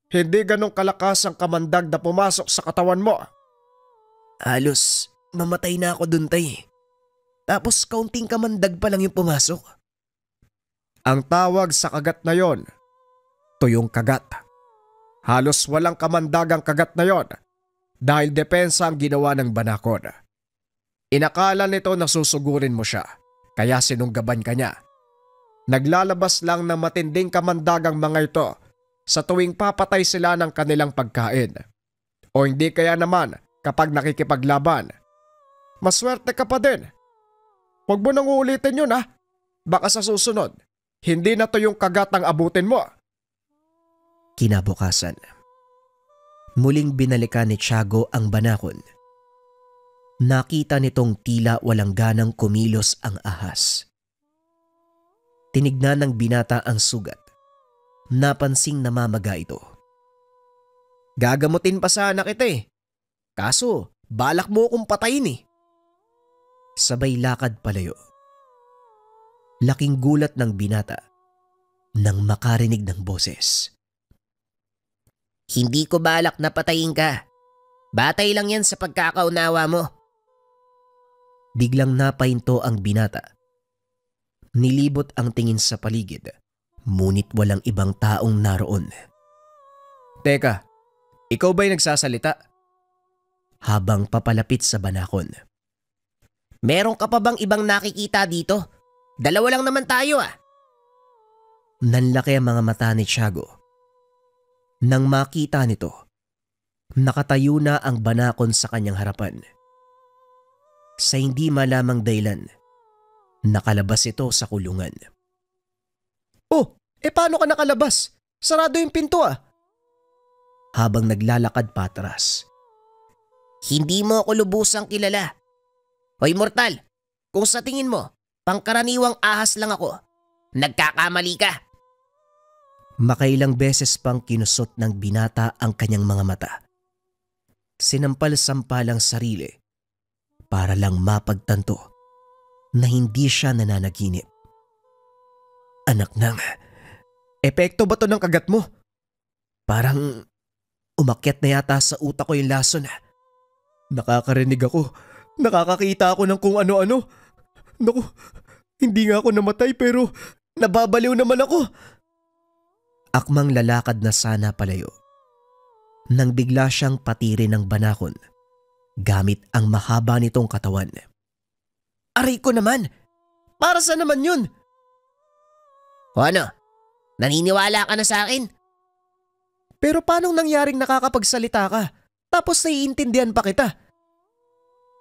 hindi ganong kalakas ang kamandag na pumasok sa katawan mo. Halos mamatay na ako dun, tay. Tapos kaunting kamandag pa lang yung pumasok. Ang tawag sa kagat na yon, tuyong kagat. Halos walang kamandag ang kagat na yon dahil depensa ang ginawa ng banakon. Inakala nito na susugurin mo siya, kaya sinunggaban ka niya. Naglalabas lang ng matinding kamandagang mga ito sa tuwing papatay sila ng kanilang pagkain. O hindi kaya naman kapag nakikipaglaban. Maswerte ka pa din. Huwag mo nang uulitin yun ha. Baka sa susunod, hindi na to yung kagat ang abutin mo. Kinabukasan, muling binalikan ni Tiago ang banakon. Nakita nitong tila walang ganang kumilos ang ahas. Tinignan ng binata ang sugat. Napansing namamaga ito. Gagamutin pa sana kita eh. Kaso, balak mo akong patayin eh. Sabay lakad palayo. Laking gulat ng binata nang makarinig ng boses. Hindi ko balak na patayin ka. Batay lang yan sa pagkakaunawa mo. Biglang napahinto ang binata. Nilibot ang tingin sa paligid, ngunit walang ibang taong naroon. Teka, ikaw ba'y nagsasalita? Habang papalapit sa banakon. Meron ka pa bang ibang nakikita dito? Dalawa lang naman tayo ah. Nanlaki ang mga mata ni Tiago. Nang makita nito, nakatayo na ang banakon sa kanyang harapan. Sa hindi malamang dahilan, nakalabas ito sa kulungan. Oh, paano ka nakalabas? Sarado yung pinto ah. Habang naglalakad patras. Hindi mo ako lubusang kilala. Hoy mortal, kung sa tingin mo, pangkaraniwang ahas lang ako, nagkakamali ka. Makailang beses pang kinusot ng binata ang kanyang mga mata. Sinampal-sampal ang sarili para lang mapagtanto na hindi siya nananaginip. Anak nang, epekto ba to ng kagat mo? Parang umakyat na yata sa utak ko yung lason. Nakakarinig ako, nakakakita ako ng kung ano-ano. Naku, hindi nga ako namatay pero nababaliw naman ako. Akmang lalakad na sana palayo. Nang bigla siyang patirin ng banakon gamit ang mahaba nitong katawan. Aray ko naman! Para saan naman yun? O ano? Naniniwala ka na sa akin? Pero paano nangyaring nakakapagsalita ka tapos naiintindihan pa kita?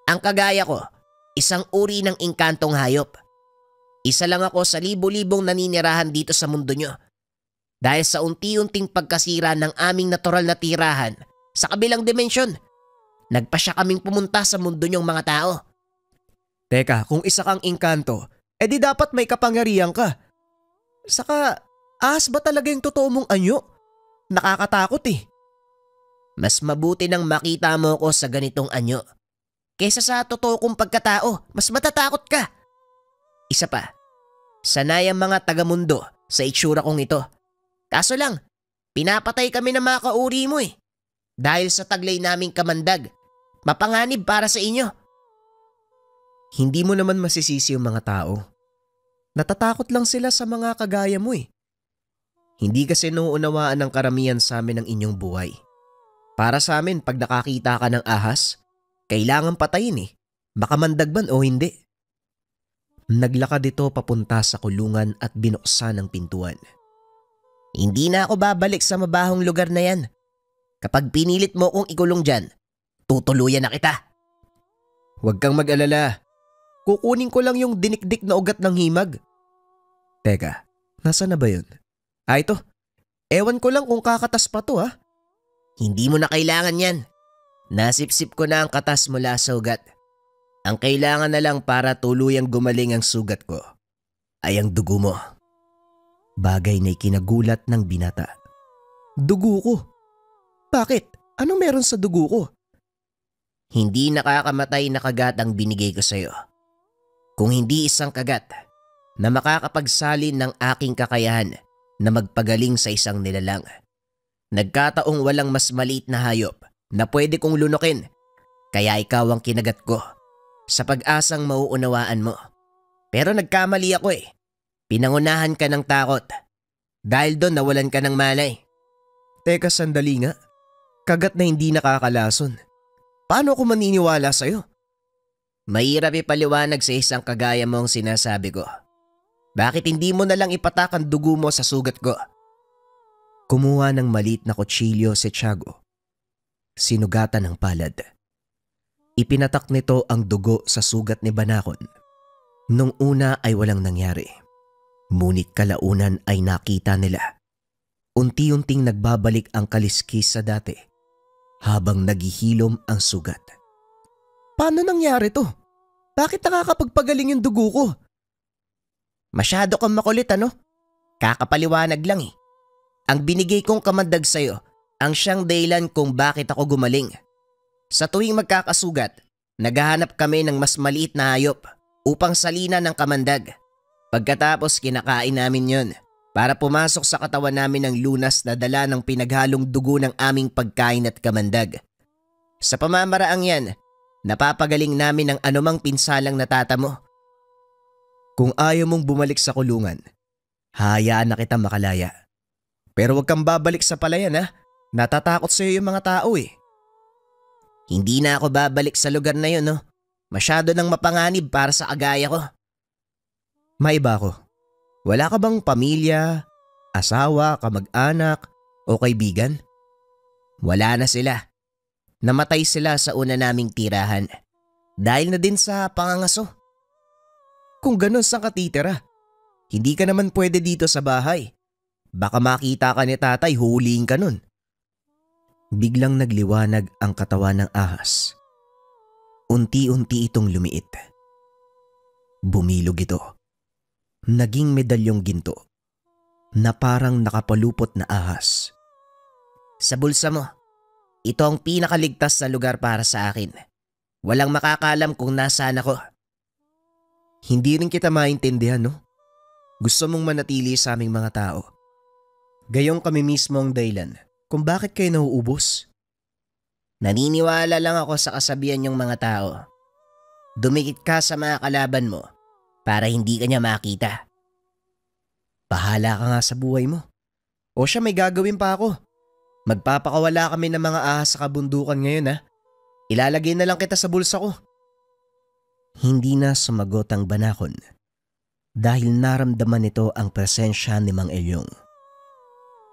Ang kagaya ko, isang uri ng inkantong hayop. Isa lang ako sa libo-libong naninirahan dito sa mundo nyo. Dahil sa unti-unting pagkasira ng aming natural na tirahan sa kabilang dimensyon, nagpasya kaming pumunta sa mundo nyong mga tao. Teka, kung isa kang inkanto, di dapat may kapangyarihan ka. Saka, ahas ba talaga yung totoo mong anyo? Nakakatakot eh. Mas mabuti nang makita mo ko sa ganitong anyo. Kesa sa totoo kong pagkatao, mas matatakot ka. Isa pa, sanay ang mga tagamundo sa itsura kong ito. Kaso lang, pinapatay kami ng mga kauri mo eh. Dahil sa taglay naming kamandag, mapanganib para sa inyo. Hindi mo naman masisisi yung mga tao. Natatakot lang sila sa mga kagaya mo eh. Hindi kasi nauunawaan ng karamihan sa amin ang inyong buhay. Para sa amin, pag nakakita ka ng ahas, kailangan patayin eh. Makamandag man o hindi. Naglakad ito papunta sa kulungan at binuksan ang pintuan. Hindi na ako babalik sa mabahong lugar na yan. Kapag pinilit mo kong ikulong dyan, tutuluyan na kita. Huwag kang mag-alala. Kukunin ko lang yung dinikdik na ugat ng himag. Teka, nasa na ba yun? Ito. Ewan ko lang kung kakatas pa to ha. Hindi mo na kailangan yan. Nasipsip ko na ang katas mula sa ugat. Ang kailangan na lang para tuluyang gumaling ang sugat ko ay ang dugo mo. Bagay na ikinagulat ng binata. Dugo ko? Bakit? Anong meron sa dugo ko? Hindi nakakamatay na kagat ang binigay ko sa'yo. Kung hindi isang kagat na makakapagsalin ng aking kakayahan na magpagaling sa isang nilalang. Nagkataong walang mas maliit na hayop na pwede kong lunukin, kaya ikaw ang kinagat ko sa pag-asang mauunawaan mo. Pero nagkamali ako eh. Pinangunahan ka ng takot. Dahil doon nawalan ka ng malay. Teka sandali nga. Kagat na hindi nakakalason. Paano ako maniniwala sa'yo? Mahirap ipaliwanag sa isang kagaya mo ang sinasabi ko. Bakit hindi mo na lang ipatak ang dugo mo sa sugat ko? Kumuha ng maliit na kutsilyo si Tiago. Sinugatan ng palad. Ipinatak nito ang dugo sa sugat ni Banakon. Nung una ay walang nangyari. Ngunit kalaunan ay nakita nila. Unti-unting nagbabalik ang kaliskis sa dati habang naghihilom ang sugat. Paano nangyari to? Bakit nakakapagpagaling yung dugo ko? Masyado kang makulit ano? Kakapaliwanag lang eh. Ang binigay kong kamandag sa'yo ang siyang dahilan kung bakit ako gumaling. Sa tuwing magkakasugat, naghahanap kami ng mas maliit na hayop upang salina ng kamandag. Pagkatapos kinakain namin yon para pumasok sa katawan namin ang lunas na dala ng pinaghalong dugo ng aming pagkain at kamandag. Sa pamamaraang yan, napapagaling namin ang anumang pinsalang natatamo. Kung ayaw mong bumalik sa kulungan, hayaan na kita makalaya. Pero huwag kang babalik sa palayan ha. Natatakot sa iyo yung mga tao eh. Hindi na ako babalik sa lugar na yun, no? Masyado nang mapanganib para sa kagaya ko. Maiba ko. Wala ka bang pamilya, asawa, kamag-anak o kaibigan? Wala na sila. Namatay sila sa una naming tirahan. Dahil na din sa pangangaso. Kung ganun, saan ka titira? Hindi ka naman pwede dito sa bahay. Baka makita ka ni tatay, huliin ka nun. Biglang nagliwanag ang katawan ng ahas. Unti-unti itong lumiit. Bumilog ito. Naging medalyong ginto na parang nakapalupot na ahas. Sa bulsa mo, ito ang pinakaligtas na lugar para sa akin. Walang makakalam kung nasaan ako. Hindi rin kita maintindihan, no? Gusto mong manatili sa aming mga tao. Gayong kami mismo ang dahilan kung bakit kayo nauubos. Naniniwala lang ako sa kasabihan yung mga tao. Dumikit ka sa mga kalaban mo para hindi ka niya makita. Bahala ka nga sa buhay mo. O siya, may gagawin pa ako. Magpapakawala kami ng mga ahas sa kabundukan ngayon ha. Ilalagay na lang kita sa bulsa ko. Hindi na sumagot ang Banakon dahil naramdaman nito ang presensya ni Mang Elyong.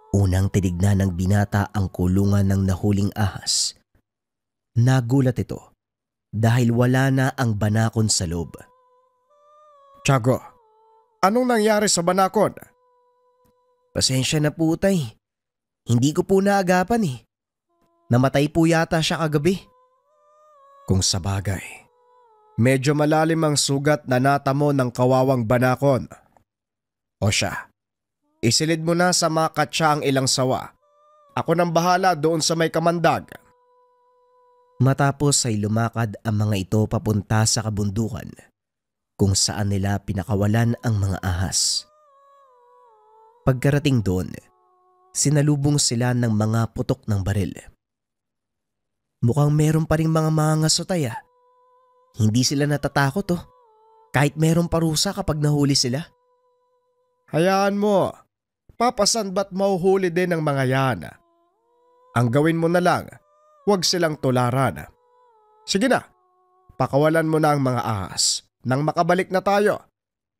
Unang tinignan ng binata ang kulungan ng nahuling ahas. Nagulat ito dahil wala na ang Banakon sa loob. Tiago, anong nangyari sa Banakon? Pasensya na po tay. Hindi ko po naagapan eh. Namatay po yata siya kagabi. Kung sabagay, medyo malalim ang sugat na natamo ng kawawang Banakon. O siya, isilid mo na sa makatsa ang ilang sawa. Ako nang bahala doon sa may kamandag. Matapos ay lumakad ang mga ito papunta sa kabundukan kung saan nila pinakawalan ang mga ahas. Pagkarating doon, sinalubong sila ng mga putok ng baril. Mukhang meron pa rin mga mangangasotay ah. Hindi sila natatakot oh. Kahit meron parusa kapag nahuli sila. Hayaan mo. Papasan ba't mauhuli din ng mga yan? Ang gawin mo na lang, huwag silang tularan. Sige na, pakawalan mo na ang mga ahas. Nang makabalik na tayo,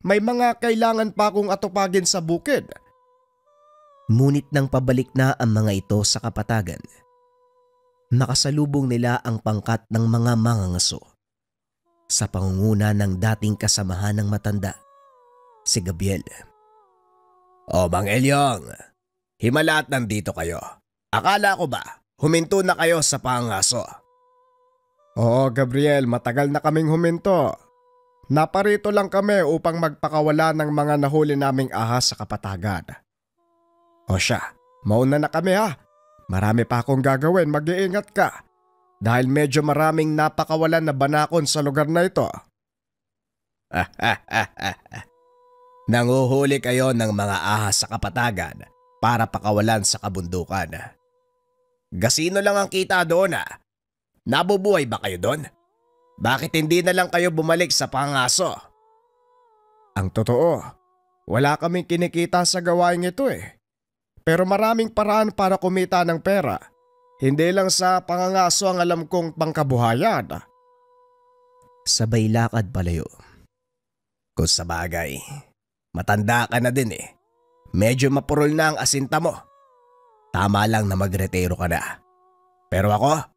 may mga kailangan pa akong atupagin sa bukid. Ngunit nang pabalik na ang mga ito sa kapatagan, nakasalubong nila ang pangkat ng mga mangangaso sa pangunguna ng dating kasamahan ng matanda, si Gabriel. O Mang Elyong, himala at nandito kayo. Akala ko ba, huminto na kayo sa pangaso? Oo Gabriel, matagal na kaming huminto. Naparito lang kami upang magpakawala ng mga nahuli naming ahas sa kapatagan. O siya, mauna na kami ha. Marami pa akong gagawin, mag-iingat ka. Dahil medyo maraming napakawalan na Banakon sa lugar na ito. Nanguhuli kayo ng mga ahas sa kapatagan para pakawalan sa kabundukan. Gasino lang ang kita doon ah. Nabubuhay ba kayo doon? Bakit hindi na lang kayo bumalik sa pangaso? Ang totoo, wala kaming kinikita sa gawain ito eh. Pero maraming paraan para kumita ng pera. Hindi lang sa pangangaso ang alam kong pangkabuhayan. Sabay lakad palayo. Kung sa bagay, matanda ka na din eh. Medyo mapurol na ang asinta mo. Tama lang na magretiro ka na. Pero ako,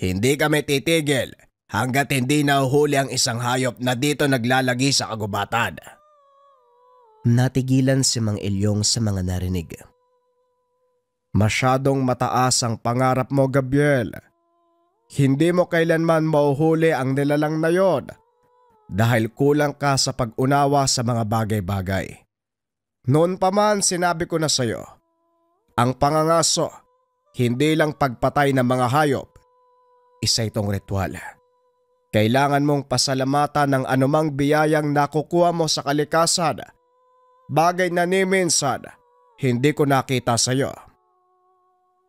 hindi kami titigil hanggat hindi nahuhuli ang isang hayop na dito naglalagi sa kagubatan. Natigilan si Mang Elyong sa mga narinig. Masyadong mataas ang pangarap mo, Gabriel. Hindi mo kailanman mauhuli ang nilalang na yon dahil kulang ka sa pag-unawa sa mga bagay-bagay. Noon pa man sinabi ko na sa'yo, ang pangangaso, hindi lang pagpatay ng mga hayop, isa itong ritual. Kailangan mong pasalamatan ng anumang biyayang nakukuha mo sa kalikasan, bagay na ni minsan hindi ko nakita sa'yo.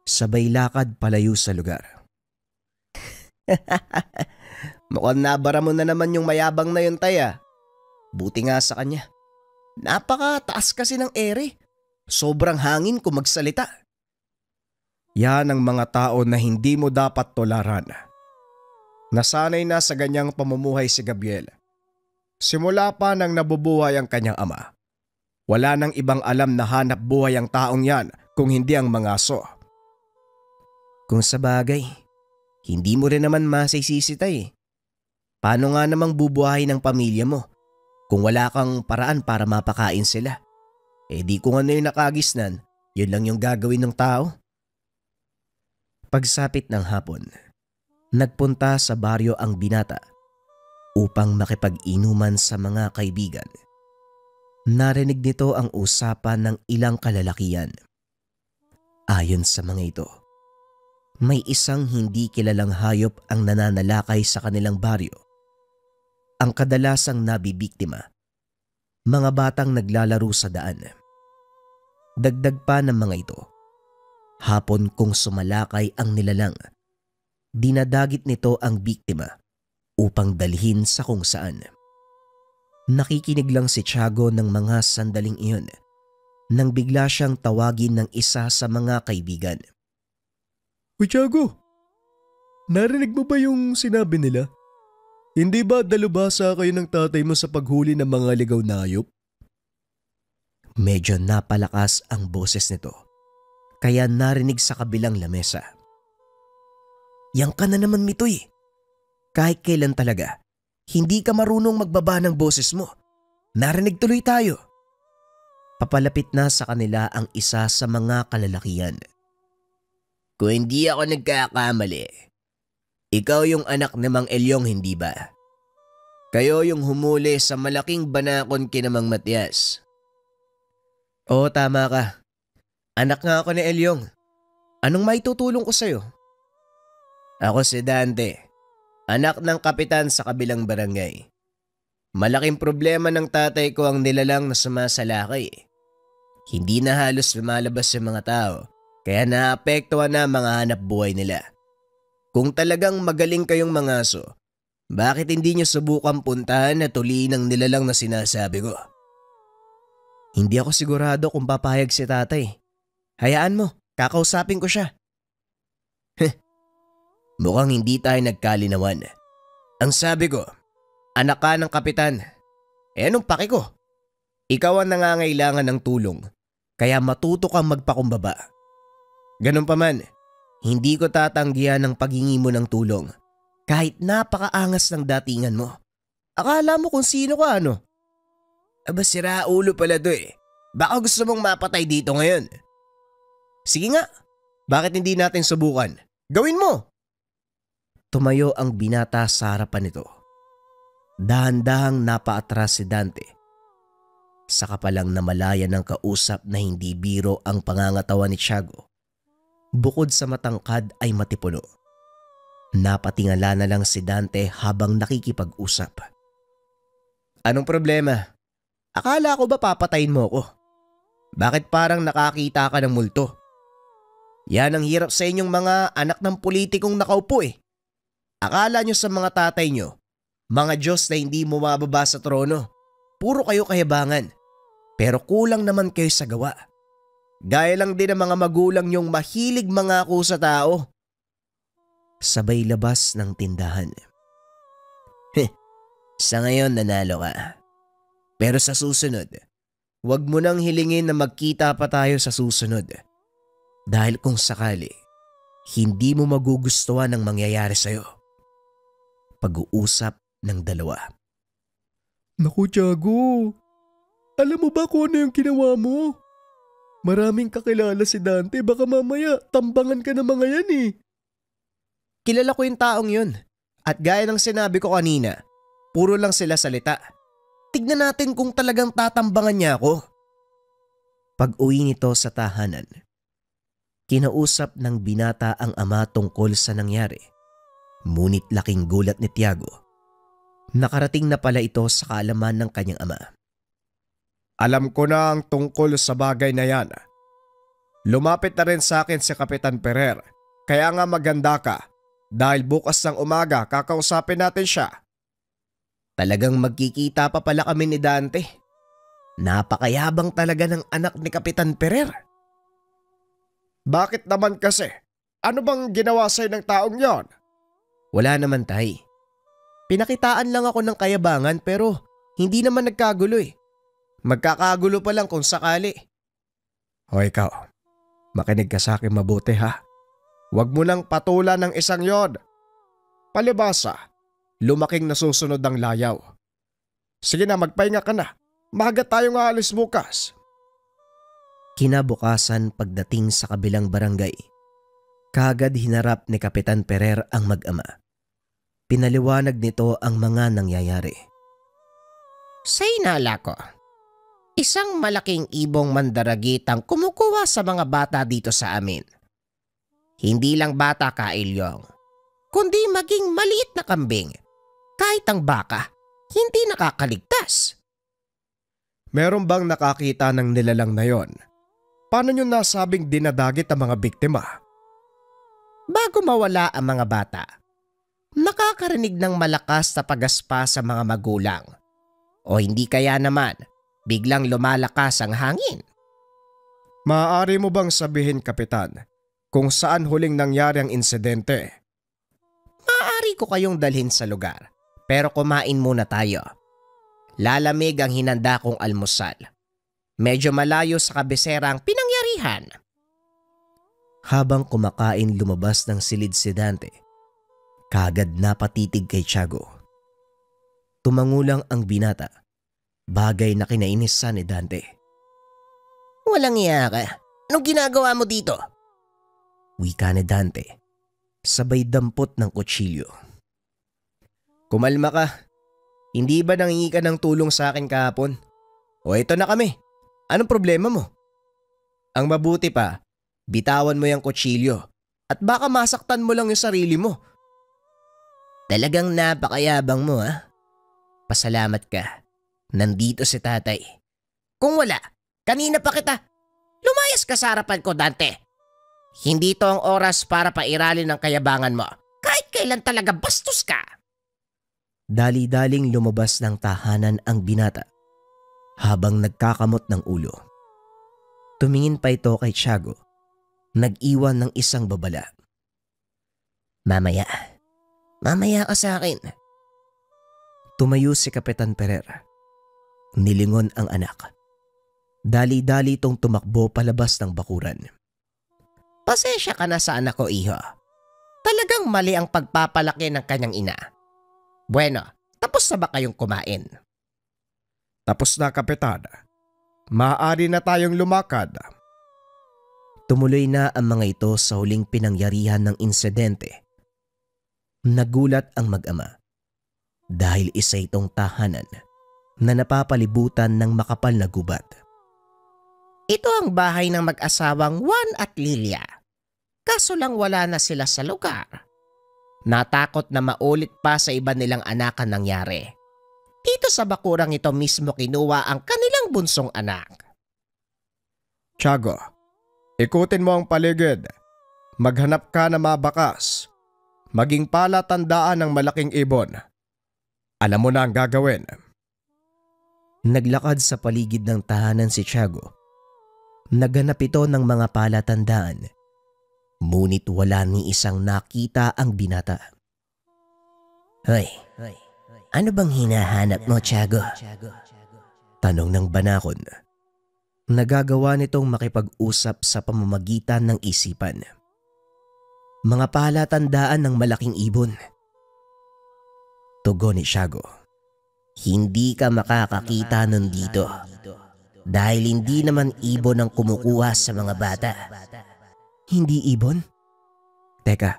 Sabay lakad palayo sa lugar. Mukhang nabara mo na naman yung mayabang na yun, Tay. Buti nga sa kanya. Napakataas kasi ng ere. Sobrang hangin kung magsalita. Yan ang mga tao na hindi mo dapat tolaran. Nasanay na sa ganyang pamumuhay si Gabriel. Simula pa nang nabubuhay ang kanyang ama. Wala nang ibang alam na hanap buhay ang taong yan kung hindi ang mga aso. Kung sa bagay, hindi mo rin naman masisisi, Tay. Paano nga namang bubuhayin ng pamilya mo kung wala kang paraan para mapakain sila? Eh di kung ano yung nakagisnan, yun lang yung gagawin ng tao. Pagsapit ng hapon, nagpunta sa baryo ang binata upang makipag-inuman sa mga kaibigan. Narinig nito ang usapan ng ilang kalalakihan. Ayon sa mga ito, may isang hindi kilalang hayop ang nananalakay sa kanilang baryo. Ang kadalasang nabibiktima, mga batang naglalaro sa daan. Dagdag pa ng mga ito, hapon kung sumalakay ang nilalang, dinadagit nito ang biktima upang dalhin sa kung saan. Nakikinig lang si Tiago ng mga sandaling iyon nang bigla siyang tawagin ng isa sa mga kaibigan. Uy, Tiago, narinig mo ba yung sinabi nila? Hindi ba dalubhasa kayo ng tatay mo sa paghuli ng mga ligaw na hayop? Medyo napalakas ang boses nito, kaya narinig sa kabilang lamesa. Yang ka na naman, Mitoy. Kahit kailan talaga, hindi ka marunong magbaba ng boses mo. Narinig tuloy tayo. Papalapit na sa kanila ang isa sa mga kalalakihan. Kung hindi ako nagkakamali, ikaw yung anak ni Mang Elyong, hindi ba? Kayo yung humuli sa malaking banakon kina Mang Matias. Oo, tama ka. Anak nga ako ni Elyong. Anong maitutulong ko sa'yo? Ako si Dante, anak ng kapitan sa kabilang barangay. Malaking problema ng tatay ko ang nilalang na sumasalakay. Hindi na halos lumalabas yung mga tao, kaya naapektuhan na mga hanap buhay nila. Kung talagang magaling kayong mga aso, bakit hindi nyo subukan puntahan at tuliin ang nilalang na sinasabi ko? Hindi ako sigurado kung papayag si tatay. Hayaan mo, kakausapin ko siya. Mukhang hindi tayo nagkalinawan. Ang sabi ko, anak ka ng kapitan. Anong paki ko? Ikaw ang nangangailangan ng tulong, kaya matuto kang magpakumbaba. Ganun pa man, hindi ko tatanggihan ang paghingi mo ng tulong kahit napakaangas ng datingan mo. Akala mo kung sino ka, ano? Aba, sira ulo pala to eh. Baka gusto mong mapatay dito ngayon. Sige nga, bakit hindi natin subukan? Gawin mo! Tumayo ang binata sa harapan nito. Dahan-dahang napaatras si Dante. Saka palang namalaya ng kausap na hindi biro ang pangangatawan ni Tiago. Bukod sa matangkad ay matipuno. Napatingala na lang si Dante habang nakikipag-usap. Anong problema? Akala ko ba papatayin mo ako? Bakit parang nakakita ka ng multo? Yan ang hirap sa inyong mga anak ng politikong nakaupo eh. Akala nyo sa mga tatay nyo, mga Diyos na hindi mo mababa sa trono. Puro kayo kayabangan. Pero kulang naman kayo sa gawa. Gaya lang din ang mga magulang nyong mahilig mangako sa tao. Sabay labas ng tindahan. Sa ngayon nanalo ka. Pero sa susunod, huwag mo nang hilingin na magkita pa tayo sa susunod. Dahil kung sakali, hindi mo magugustuhan ang mangyayari sa'yo. Pag-uusap ng dalawa. Naku, Tiago. Alam mo ba kung ano yung ginawa mo? Maraming kakilala si Dante. Baka mamaya tambangan ka ng mga yan eh. Kilala ko yung taong yun. At gaya ng sinabi ko kanina, puro lang sila salita. Tignan natin kung talagang tatambangan niya ako. Pag-uwi nito sa tahanan, kinausap ng binata ang ama tungkol sa nangyari. Ngunit laking gulat ni Tiago. Nakarating na pala ito sa kaalaman ng kanyang ama. Alam ko na ang tungkol sa bagay na yan. Lumapit na rin sa akin si Kapitan Ferrer. Kaya nga maganda ka. Dahil bukas ng umaga kakausapin natin siya. Talagang magkikita pa pala kami ni Dante. Napakayabang talaga ng anak ni Kapitan Ferrer. Bakit naman kasi? Ano bang ginawa sa'yo ng taong yon? Wala naman, tay. Pinakitaan lang ako ng kayabangan pero hindi naman nagkagulo eh. Magkakagulo pa lang kung sakali. O ikaw, makinig ka sa akin mabuti ha. Huwag mo nang patulan ng isang yon. Palibasa, lumaking nasusunod ang layaw. Sige na, magpahinga ka na. Maaga tayong aalis bukas. Kinabukasan pagdating sa kabilang barangay, kaagad hinarap ni Kapitan Ferrer ang mag-ama. Pinaliwanag nito ang mga nangyayari. Sa inala ko, isang malaking ibong mandaragit ang kumukuha sa mga bata dito sa amin. Hindi lang bata ka, Ilyong, kundi maging maliit na kambing. Kahit ang baka, hindi nakakaligtas. Meron bang nakakita ng nilalang na yon? Paano nyo nasabing dinadagit ang mga biktima? Bago mawala ang mga bata, nakakarinig ng malakas na pagaspa sa mga magulang. O hindi kaya naman, biglang lumalakas ang hangin. Maaari mo bang sabihin, Kapitan, kung saan huling nangyari ang insidente? Maaari ko kayong dalhin sa lugar, pero kumain muna tayo. Lalamig ang hinanda kong almusal. Medyo malayo sa kabisera ang pinangyarihan. Habang kumakain lumabas ng silid si Dante, kaagad napatitig kay Tiago. Tumangulang ang binata, bagay na kinainisan ni Dante. Walang iya ka. Anong ginagawa mo dito? Wika ni Dante, sabay dampot ng kutsilyo. Kumalma ka. Hindi ba nangingi ka ng tulong sa akin kahapon? O ito na kami. Anong problema mo? Ang mabuti pa, bitawan mo yung kutsilyo at baka masaktan mo lang yung sarili mo. Talagang napakayabang mo ha. Pasalamat ka. Nandito si tatay. Kung wala, kanina pa kita. Lumayas ka sa harapan ko, Dante. Hindi to ang oras para pairalin ang kayabangan mo. Kahit kailan talaga bastos ka. Dali-daling lumabas ng tahanan ang binata habang nagkakamot ng ulo. Tumingin pa ito kay Tiago, nag-iwan ng isang babala. Mamaya ka sa akin. Tumayo si Kapitan Ferrer. Nilingon ang anak. Dali-dali itong tumakbo palabas ng bakuran. Pasensya ka na sa anak ko, iho. Talagang mali ang pagpapalaki ng kanyang ina. Bueno, tapos na ba kayong kumain? Tapos na, Kapitan. Maaari na tayong lumakad. Tumuloy na ang mga ito sa huling pinangyarihan ng insidente. Nagulat ang mag-ama dahil isa itong tahanan na napapalibutan ng makapal na gubat. Ito ang bahay ng mag-asawang Juan at Lilia. Kaso lang wala na sila sa lugar. Natakot na maulit pa sa iba nilang anak ang nangyari. Dito sa bakurang ito mismo kinuha ang kanilang bunsong anak. Tiago, ikutin mo ang paligid. Maghanap ka na mabakas. Maging palatandaan ng malaking ibon. Alam mo na ang gagawin. Naglakad sa paligid ng tahanan si Tiago. Naghanap ito ng mga palatandaan. Ngunit wala ni isang nakita ang binata. Hoy, Ano bang hinahanap mo, Tiago? Tanong ng banakon. Nagagawa nitong makipag-usap sa pamamagitan ng isipan. Mga palatandaan ng malaking ibon. Tugon ni Tiago. Hindi ka makakakita nun dito. Dahil hindi naman ibon ang kumukuha sa mga bata. Hindi ibon? Teka,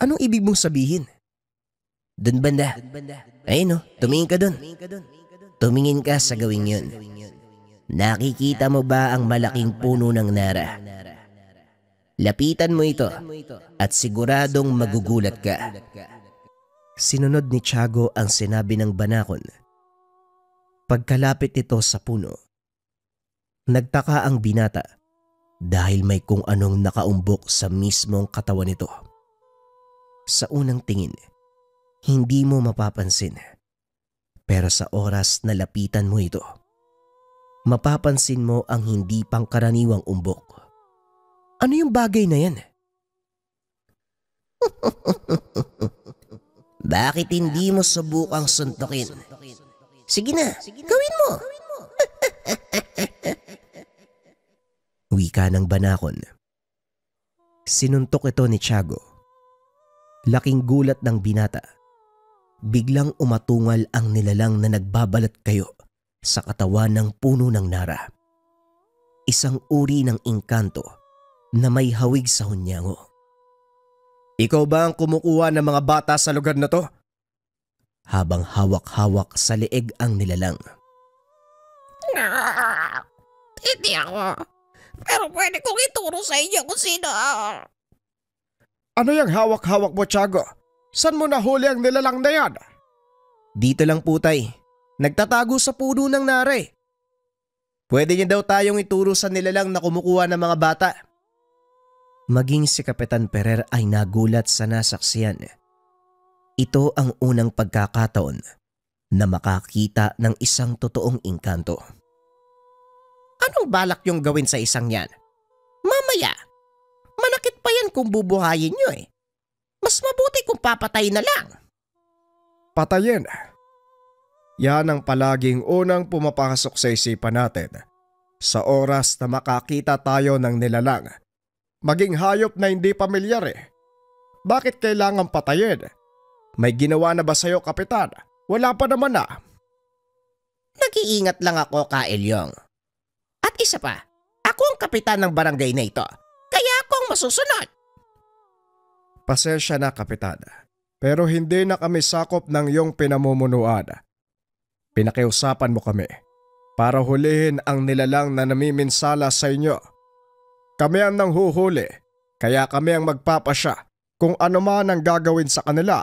anong ibig mong sabihin? Dun banda. Ayun o, tumingin ka dun. Tumingin ka sa gawing yun. Nakikita mo ba ang malaking puno ng nara? Lapitan mo ito at siguradong magugulat ka. Sinunod ni Tiago ang sinabi ng banakon. Pagkalapit nito sa puno, nagtaka ang binata dahil may kung anong nakaumbok sa mismong katawan nito. Sa unang tingin, hindi mo mapapansin. Pero sa oras na lapitan mo ito, mapapansin mo ang hindi pangkaraniwang umbok. Ano yung bagay na yan? Bakit hindi mo subukang suntukin? Sige na, gawin mo. Wika ng banakon. Sinuntok ito ni Tiago. Laking gulat ng binata. Biglang umatungal ang nilalang na nagbabalat kayo sa katawan ng puno ng nara. Isang uri ng engkanto na may hawig sa hunyango. Ikaw ba ang kumukuha ng mga bata sa lugar na to? Habang hawak-hawak sa leeg ang nilalang. Hindi ako. Pero pwede kong ituro sa inyo kung sino. Ano yung hawak-hawak mo, Tiago? Saan mo nahuli ang nilalang na yan? Dito lang po tay. Nagtatago sa puno ng nara eh. Pwede niya daw tayong ituro sa nilalang na kumukuha ng mga bata. Maging si Kapitan Ferrer ay nagulat sa nasaksiyan. Ito ang unang pagkakataon na makakita ng isang totoong engkanto. Anong balak yung gawin sa isang yan? Mamaya, manakit pa yan kung bubuhayin nyo eh. Mas mabuti kung papatay na lang. Patayin. Yan ang palaging unang pumapasok sa isipan natin. Sa oras na makakita tayo ng nilalang. Maging hayop na hindi pamilyar eh. Bakit kailangan patayin? May ginawa na ba sa'yo, Kapitan? Wala pa naman na. Nag-iingat lang ako, Ka Elyong. At isa pa, ako ang kapitan ng barangay na ito. Kaya ako ang masusunod. Pasensya na, Kapitan. Pero hindi na kami sakop ng iyong pinamumunuan. Pinakiusapan mo kami para hulihin ang nilalang na namiminsala sa inyo. Kami ang nanghuhuli, kaya kami ang magpapasya kung ano man ang gagawin sa kanila.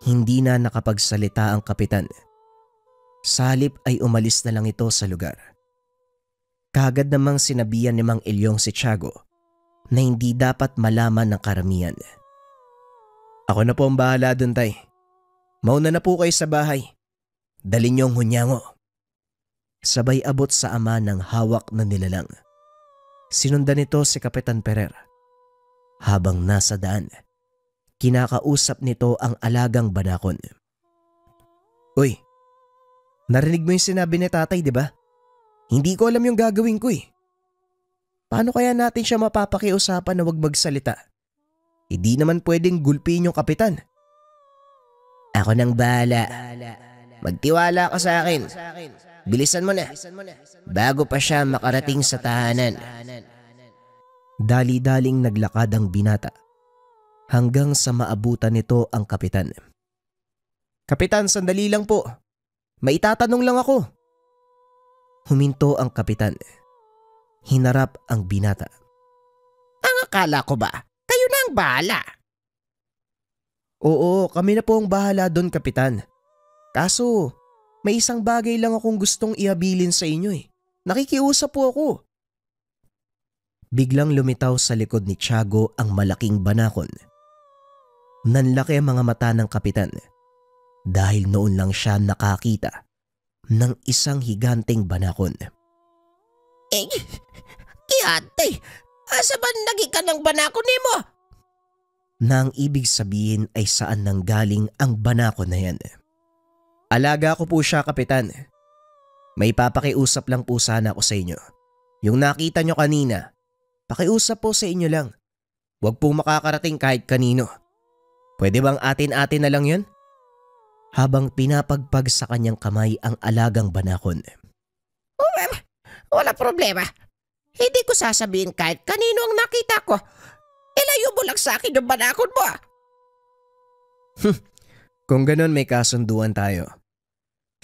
Hindi na nakapagsalita ang kapitan. Sa halip ay umalis na lang ito sa lugar. Kagad namang sinabihan ni Mang Elyong si Tiago na hindi dapat malaman ng karamihan. Ako na po ang bahala dun, tay. Mauna na po kayo sa bahay. Dalhin niyo ang hunyango. Sabay abot sa ama ng hawak na nilalang. Sinundan nito si Kapitan Ferrer. Habang nasa daan, kinakausap nito ang alagang banakon. Uy, narinig mo yung sinabi ni tatay, di ba? Hindi ko alam yung gagawin ko eh. Paano kaya natin siya mapapakiusapan na wag magsalita? Hindi naman pwedeng gulpiin yung kapitan. Ako nang bahala. Magtiwala ka sa akin. Bilisan mo na. Bago pa siya makarating sa tahanan. Dali-daling naglakad ang binata hanggang sa maabutan nito ang kapitan. Kapitan, sandali lang po. May itatanong lang ako. Huminto ang kapitan. Hinarap ang binata. Ang akala ko ba, kayo na ang bahala. Oo, kami na po ang bahala doon, kapitan. Kaso, may isang bagay lang akong gustong ihabilin sa inyo eh. Nakikiusap po ako. Biglang lumitaw sa likod ni Tiago ang malaking banakon. Nanlaki ang mga mata ng kapitan dahil noon lang siya nakakita ng isang higanteng banakon. Kiyate, asa ba naging ka ng banakon mo? Na ang ibig sabihin ay saan nanggaling ang banakon na yan. Alaga ko po siya, Kapitan. May papakiusap lang po sana ako sa inyo. Yung nakita nyo kanina, pakiusap po sa inyo lang. Huwag po makakarating kahit kanino. Pwede bang atin-atin na lang yun? Habang pinapagpag sa kanyang kamay ang alagang banakon. Wala problema. Hindi ko sasabihin kahit kanino ang nakita ko. Ilayo mo lang sa akin yung banakon mo. Kung ganun may kasunduan tayo.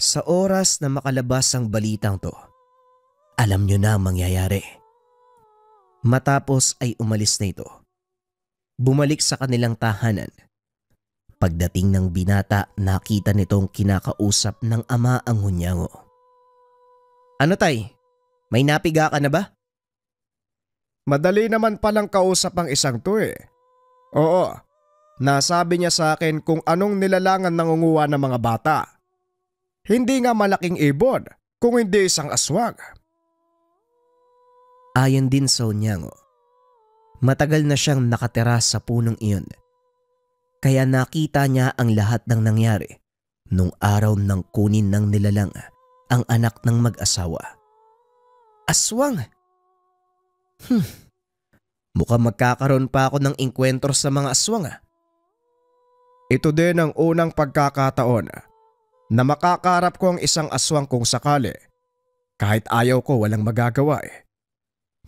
Sa oras na makalabas ang balitang to, alam nyo na ang mangyayari. Matapos ay umalis na ito. Bumalik sa kanilang tahanan. Pagdating ng binata, nakita nitong kinakausap ng ama ang hunyango. Ano tay? May napiga ka na ba? Madali naman palang kausap ang isang to eh. Oo, nasabi niya sa akin kung anong nilalangan nangunguha ng mga bata. Hindi nga malaking ibon, kung hindi isang aswang. Ayon din sa hunyango, matagal na siyang nakatira sa punong iyon. Kaya nakita niya ang lahat ng nangyari nung araw ng kunin ng nilalang ang anak ng mag-asawa. Aswang! Mukhang magkakaroon pa ako ng inkwentro sa mga aswang. Ito din ang unang pagkakataon na makakarap ko ang isang aswang kung sakali. Kahit ayaw ko, walang magagawa eh.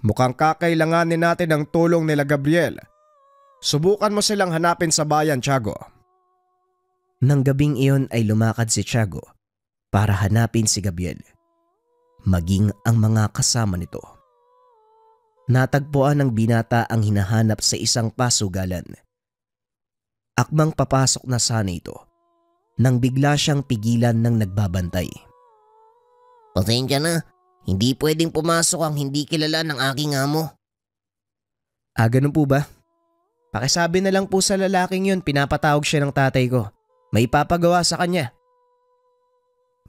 Mukhang kakailanganin natin ang tulong nila Gabriel. Subukan mo silang hanapin sa bayan, Tiago. Nang gabing iyon ay lumakad si Tiago para hanapin si Gabriel, maging ang mga kasama nito. Natagpuan ng binata ang hinahanap sa isang pasugalan. Akmang papasok na sana ito nang bigla siyang pigilan ng nagbabantay. Pasensya na, hindi pwedeng pumasok ang hindi kilala ng aking amo. Ganun po ba? Pakisabi na lang po sa lalaking yun, pinapatawag siya ng tatay ko. May ipapagawa sa kanya.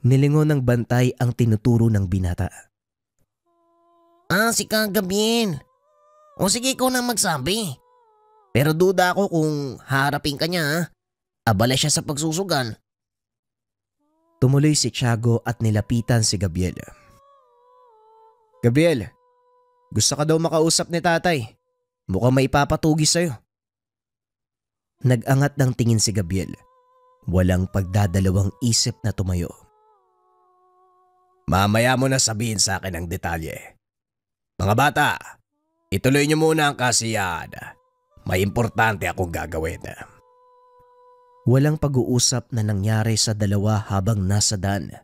Nilingon ng bantay ang tinuturo ng binata. Si Gabriel. O sige, ikaw na magsabi. Pero duda ako kung harapin ka niya ha. Abala siya sa pagsusugal. Tumuloy si Tiago at nilapitan si Gabriel. Gabriel, gusto ka daw makausap ni tatay. Mukhang may ipapatugis sa'yo. Nag-angat ng tingin si Gabriel. Walang pagdadalawang isip na tumayo. Mamaya mo na sabihin sa akin ang detalye. Mga bata, ituloy niyo muna ang kasiyahan. May importante akong gagawin. Walang pag-uusap na nangyari sa dalawa habang nasa daan.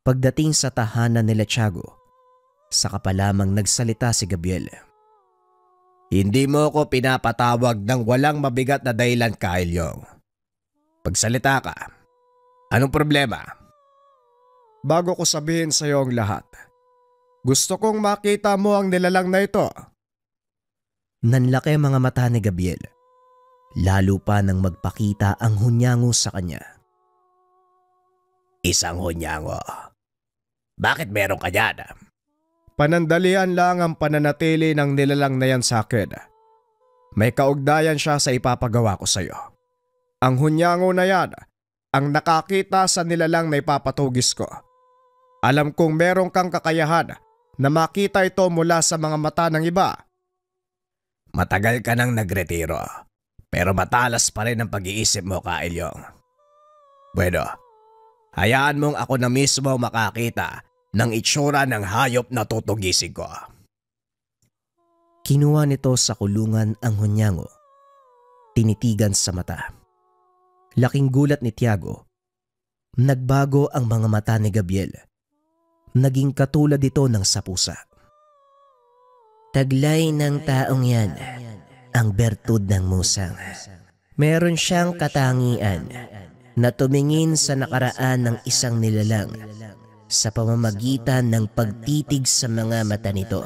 Pagdating sa tahanan nila Tiago, saka pa lamang nagsalita si Gabriel. Hindi mo ko pinapatawag ng walang mabigat na dahilan, Kailyong. Pagsalita ka. Anong problema? Bago ko sabihin sa iyo ang lahat, gusto kong makita mo ang nilalang na ito. Nanlaki mga mata ni Gabriel. Lalo pa nang magpakita ang hunyango sa kanya. Isang hunyango? Bakit meron ka dyan? Panandalian lang ang pananatili ng nilalang na yan sa akin. May kaugnayan siya sa ipapagawa ko sa iyo. Ang hunyango na yan, ang nakakita sa nilalang na ipapatugis ko. Alam kong meron kang kakayahan na makita ito mula sa mga mata ng iba. Matagal ka nang nagretiro, pero matalas pa rin ang pag-iisip mo, Kailyong. Bueno, hayaan mong ako na mismo makakita ng itsura ng hayop na tutugisin ko. Kinuha nito sa kulungan ang hunyango. Tinitigan sa mata. Laking gulat ni Tiago. Nagbago ang mga mata ni Gabriel. Naging katulad ito ng sapusa. Taglay ng taong yan ang bertud ng musang. Meron siyang katangian na tumingin sa nakaraan ng isang nilalang sa pamamagitan ng pagtitig sa mga mata nito.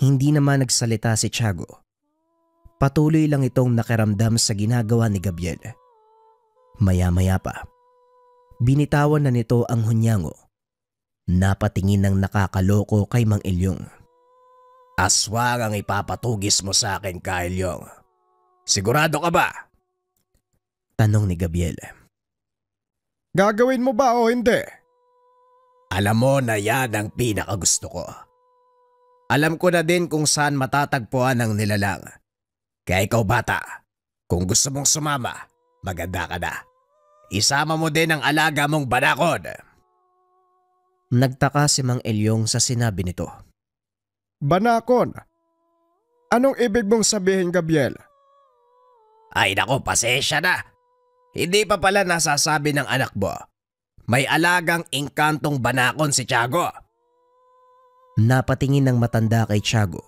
Hindi naman nagsalita si Tiago. Patuloy lang itong nakiramdam sa ginagawa ni Gabriel. Maya-maya pa, binitawan na nito ang hunyango. Napatingin ng nakakaloko kay Mang Ilyong. Aswang ang ipapatugis mo sa akin, Kailyong. Sigurado ka ba? Tanong ni Gabriel. Gagawin mo ba o hindi? Alam mo na yan ang pinakagusto ko. Alam ko na din kung saan matatagpuan ang nilalang. Kaya ikaw bata, kung gusto mong sumama, maganda ka na. Isama mo din ang alaga mong banakon. Nagtaka si Mang Elyong sa sinabi nito. Banakon? Anong ibig mong sabihin, Gabriel? Ay nako, pasensya na. Hindi pa pala nasasabi ng anak mo. May alagang engkantong banakon si Tiago. Napatingin ng matanda kay Tiago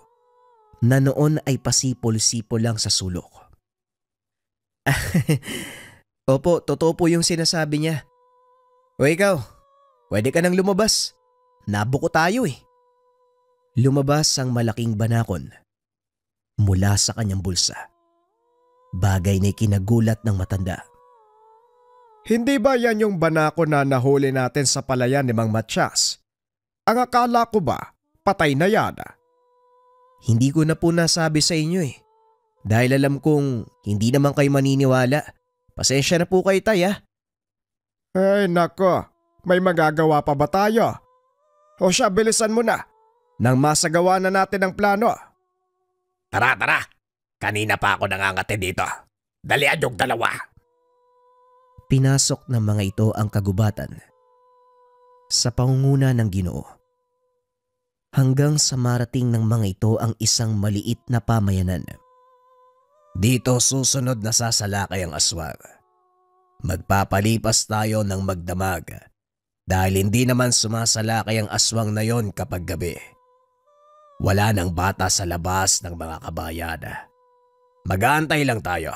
na noon ay pasipol-sipol lang sa sulok. Opo, totoo po yung sinasabi niya. O ikaw, pwede ka nang lumabas. Nabuko tayo eh. Lumabas ang malaking banakon mula sa kanyang bulsa. Bagay na kinagulat ng matanda. Hindi ba yan yung banakon na nahuli natin sa palayan ni Mang Matias? Ang akala ko ba, patay na yan? Hindi ko na po nasabi sa inyo eh. Dahil alam kong hindi naman kayo maniniwala. Pasensya na po kayo tay ah. Ay nako, may magagawa pa ba tayo? O siya, bilisan mo na. Nang masagawa na natin ang plano. Tara, tara. Kanina pa ako nangangati dito. Dalian yung dalawa. Pinasok ng mga ito ang kagubatan sa pangunguna ng Ginoo. Hanggang sa marating ng mga ito ang isang maliit na pamayanan. Dito susunod na sasalakay ang aswang. Magpapalipas tayo ng magdamag dahil hindi naman sumasalakay ang aswang na yon kapag gabi. Wala nang bata sa labas ng mga kabayan. Mag-aantay lang tayo.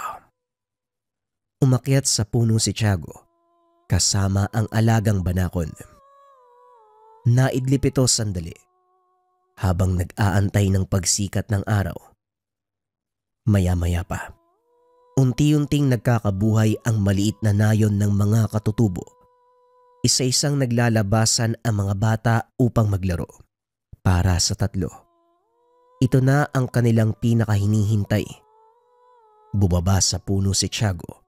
Umakyat sa puno si Tiago kasama ang alagang banakon. Naidlip ito sandali habang nag-aantay ng pagsikat ng araw. Maya-maya pa, unti-unting nagkakabuhay ang maliit na nayon ng mga katutubo. Isa-isang naglalabasan ang mga bata upang maglaro. Para sa tatlo, ito na ang kanilang pinakahinihintay. Bumaba sa puno si Tiago.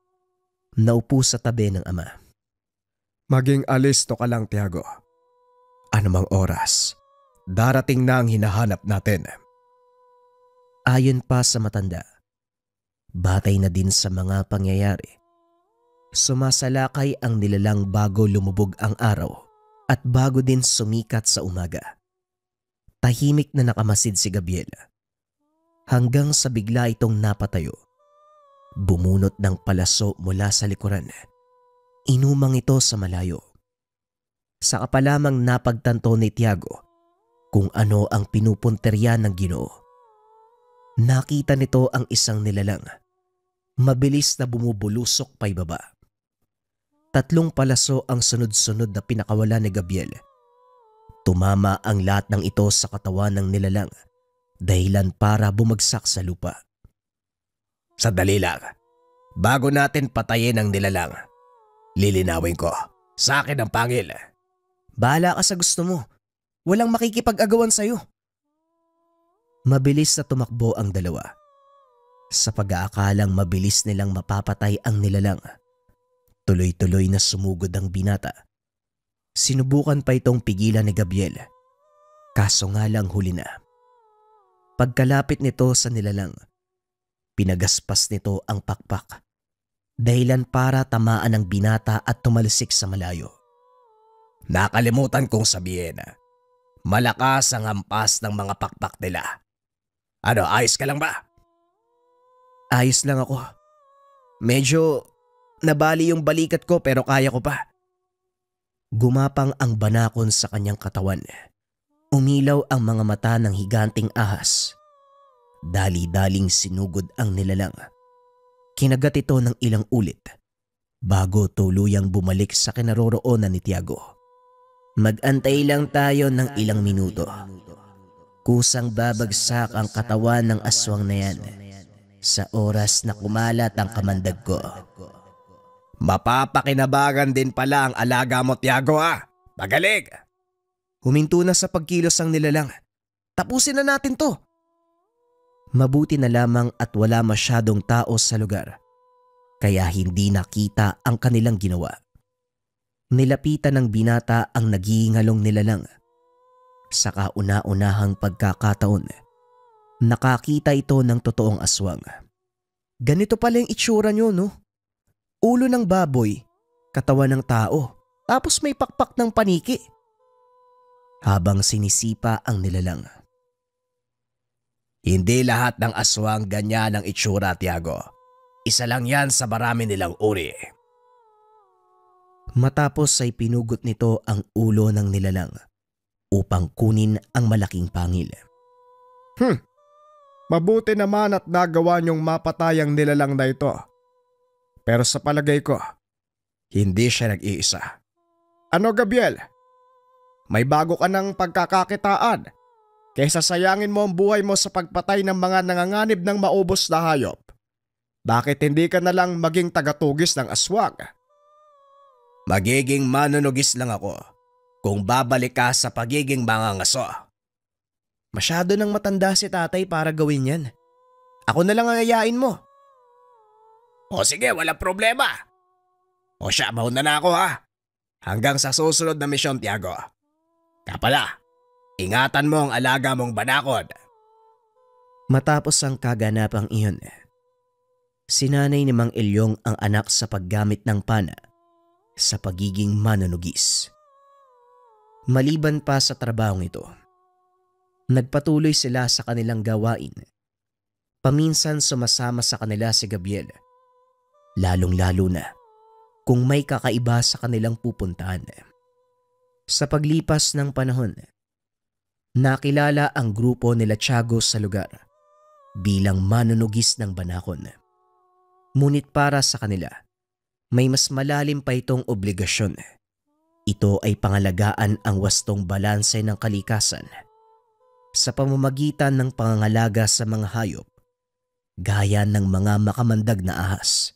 Naupo sa tabi ng ama. Maging alisto ka lang, Tiago. Anumang oras, darating na ang hinahanap natin. Ayon pa sa matanda, batay na din sa mga pangyayari. Sumasalakay ang nilalang bago lumubog ang araw at bago din sumikat sa umaga. Tahimik na nakamasid si Gabriel hanggang sa bigla itong napatayo. Bumunot ng palaso mula sa likuran. Inumang ito sa malayo. Saka pa lamang napagtanto ni Tiago kung ano ang pinupunterya ng Ginoo. Nakita nito ang isang nilalang. Mabilis na bumubulusok paibaba. 3 palaso ang sunod-sunod na pinakawala ni Gabriel. Tumama ang lahat ng ito sa katawan ng nilalang, dahilan para bumagsak sa lupa. Sandali lang. Bago natin patayin ang nilalang, lilinawin ko. Sa akin ang pangil. Bahala ka sa gusto mo. Walang makikipag-agawan sa'yo. Mabilis na tumakbo ang dalawa. Sa pag-aakalang mabilis nilang mapapatay ang nilalang, tuloy-tuloy na sumugod ang binata. Sinubukan pa itong pigilan ni Gabriel. Kaso nga lang huli na. Pagkalapit nito sa nilalang, pinagaspas nito ang pakpak. Dahilan para tamaan ang binata at tumalsik sa malayo. Nakalimutan kong sabihin, malakas ang hampas ng mga pakpak nila. Ano, ayos ka lang ba? Ayos lang ako. Medyo nabali yung balikat ko pero kaya ko pa. Gumapang ang banakon sa kanyang katawan. Umilaw ang mga mata ng higanting ahas. Dali-daling sinugod ang nilalang. Kinagat ito ng ilang ulit bago tuluyang bumalik sa kinaroroonan ni Tiago. Mag-antay lang tayo ng ilang minuto. Kusang babagsak ang katawan ng aswang na yan sa oras na kumalat ang kamandag ko. Mapapakinabangan din pala ang alaga mo, Tiago ah. Magaling! Huminto na sa pagkilos ang nilalang. Tapusin na natin to. Mabuti na lamang at wala masyadong tao sa lugar, kaya hindi nakita ang kanilang ginawa. Nilapitan ng binata ang naghihingalong nilalang. Sa kauna-unahang pagkakataon, nakakita ito ng totoong aswang. Ganito pala yung itsura nyo, no? Ulo ng baboy, katawan ng tao, tapos may pakpak ng paniki. Habang sinisipa ang nilalang. Hindi lahat ng aswang ganyan ang itsura, Tiago. Isa lang yan sa marami nilang uri. Matapos ay pinugot nito ang ulo ng nilalang upang kunin ang malaking pangil. Mabuti naman at nagawa niyong mapatay ang nilalang na ito. Pero sa palagay ko, hindi siya nag-iisa. Ano, Gabriel? May bago ka ng pagkakakitaan kaysa sayangin mo ang buhay mo sa pagpatay ng mga nanganganib ng maubos na hayop. Bakit hindi ka na lang maging tagatugis ng aswang? Magiging manunugis lang ako kung babalik ka sa pagiging mangangaso. Masyado nang matanda si tatay para gawin yan. Ako na lang ang ayain mo. O sige, wala problema. O siya, mauna na ako ha. Hanggang sa susunod na misyon, Tiago. Kapala, ingatan mo ang alaga mong banakod. Matapos ang kaganapang iyon, sinanay ni Mang Ilyong ang anak sa paggamit ng pana sa pagiging manunugis. Maliban pa sa trabahong ito, nagpatuloy sila sa kanilang gawain. Paminsan sumasama sa kanila si Gabriel, lalong-lalo na kung may kakaiba sa kanilang pupuntahan. Sa paglipas ng panahon, nakilala ang grupo nila Tiago sa lugar bilang manunugis ng banakon. Ngunit para sa kanila, may mas malalim pa itong obligasyon. Ito ay pangalagaan ang wastong balanse ng kalikasan sa pamamagitan ng pangangalaga sa mga hayop gaya ng mga makamandag na ahas.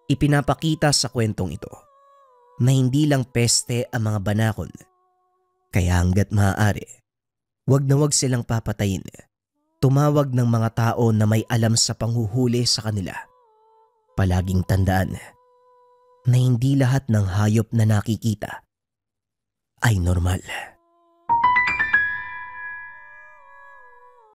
Ipinapakita sa kwentong ito na hindi lang peste ang mga banakon, kaya hanggat maaari, wag na wag silang papatayin. Tumawag ng mga tao na may alam sa panghuhuli sa kanila. Palaging tandaan na hindi lahat ng hayop na nakikita ay normal.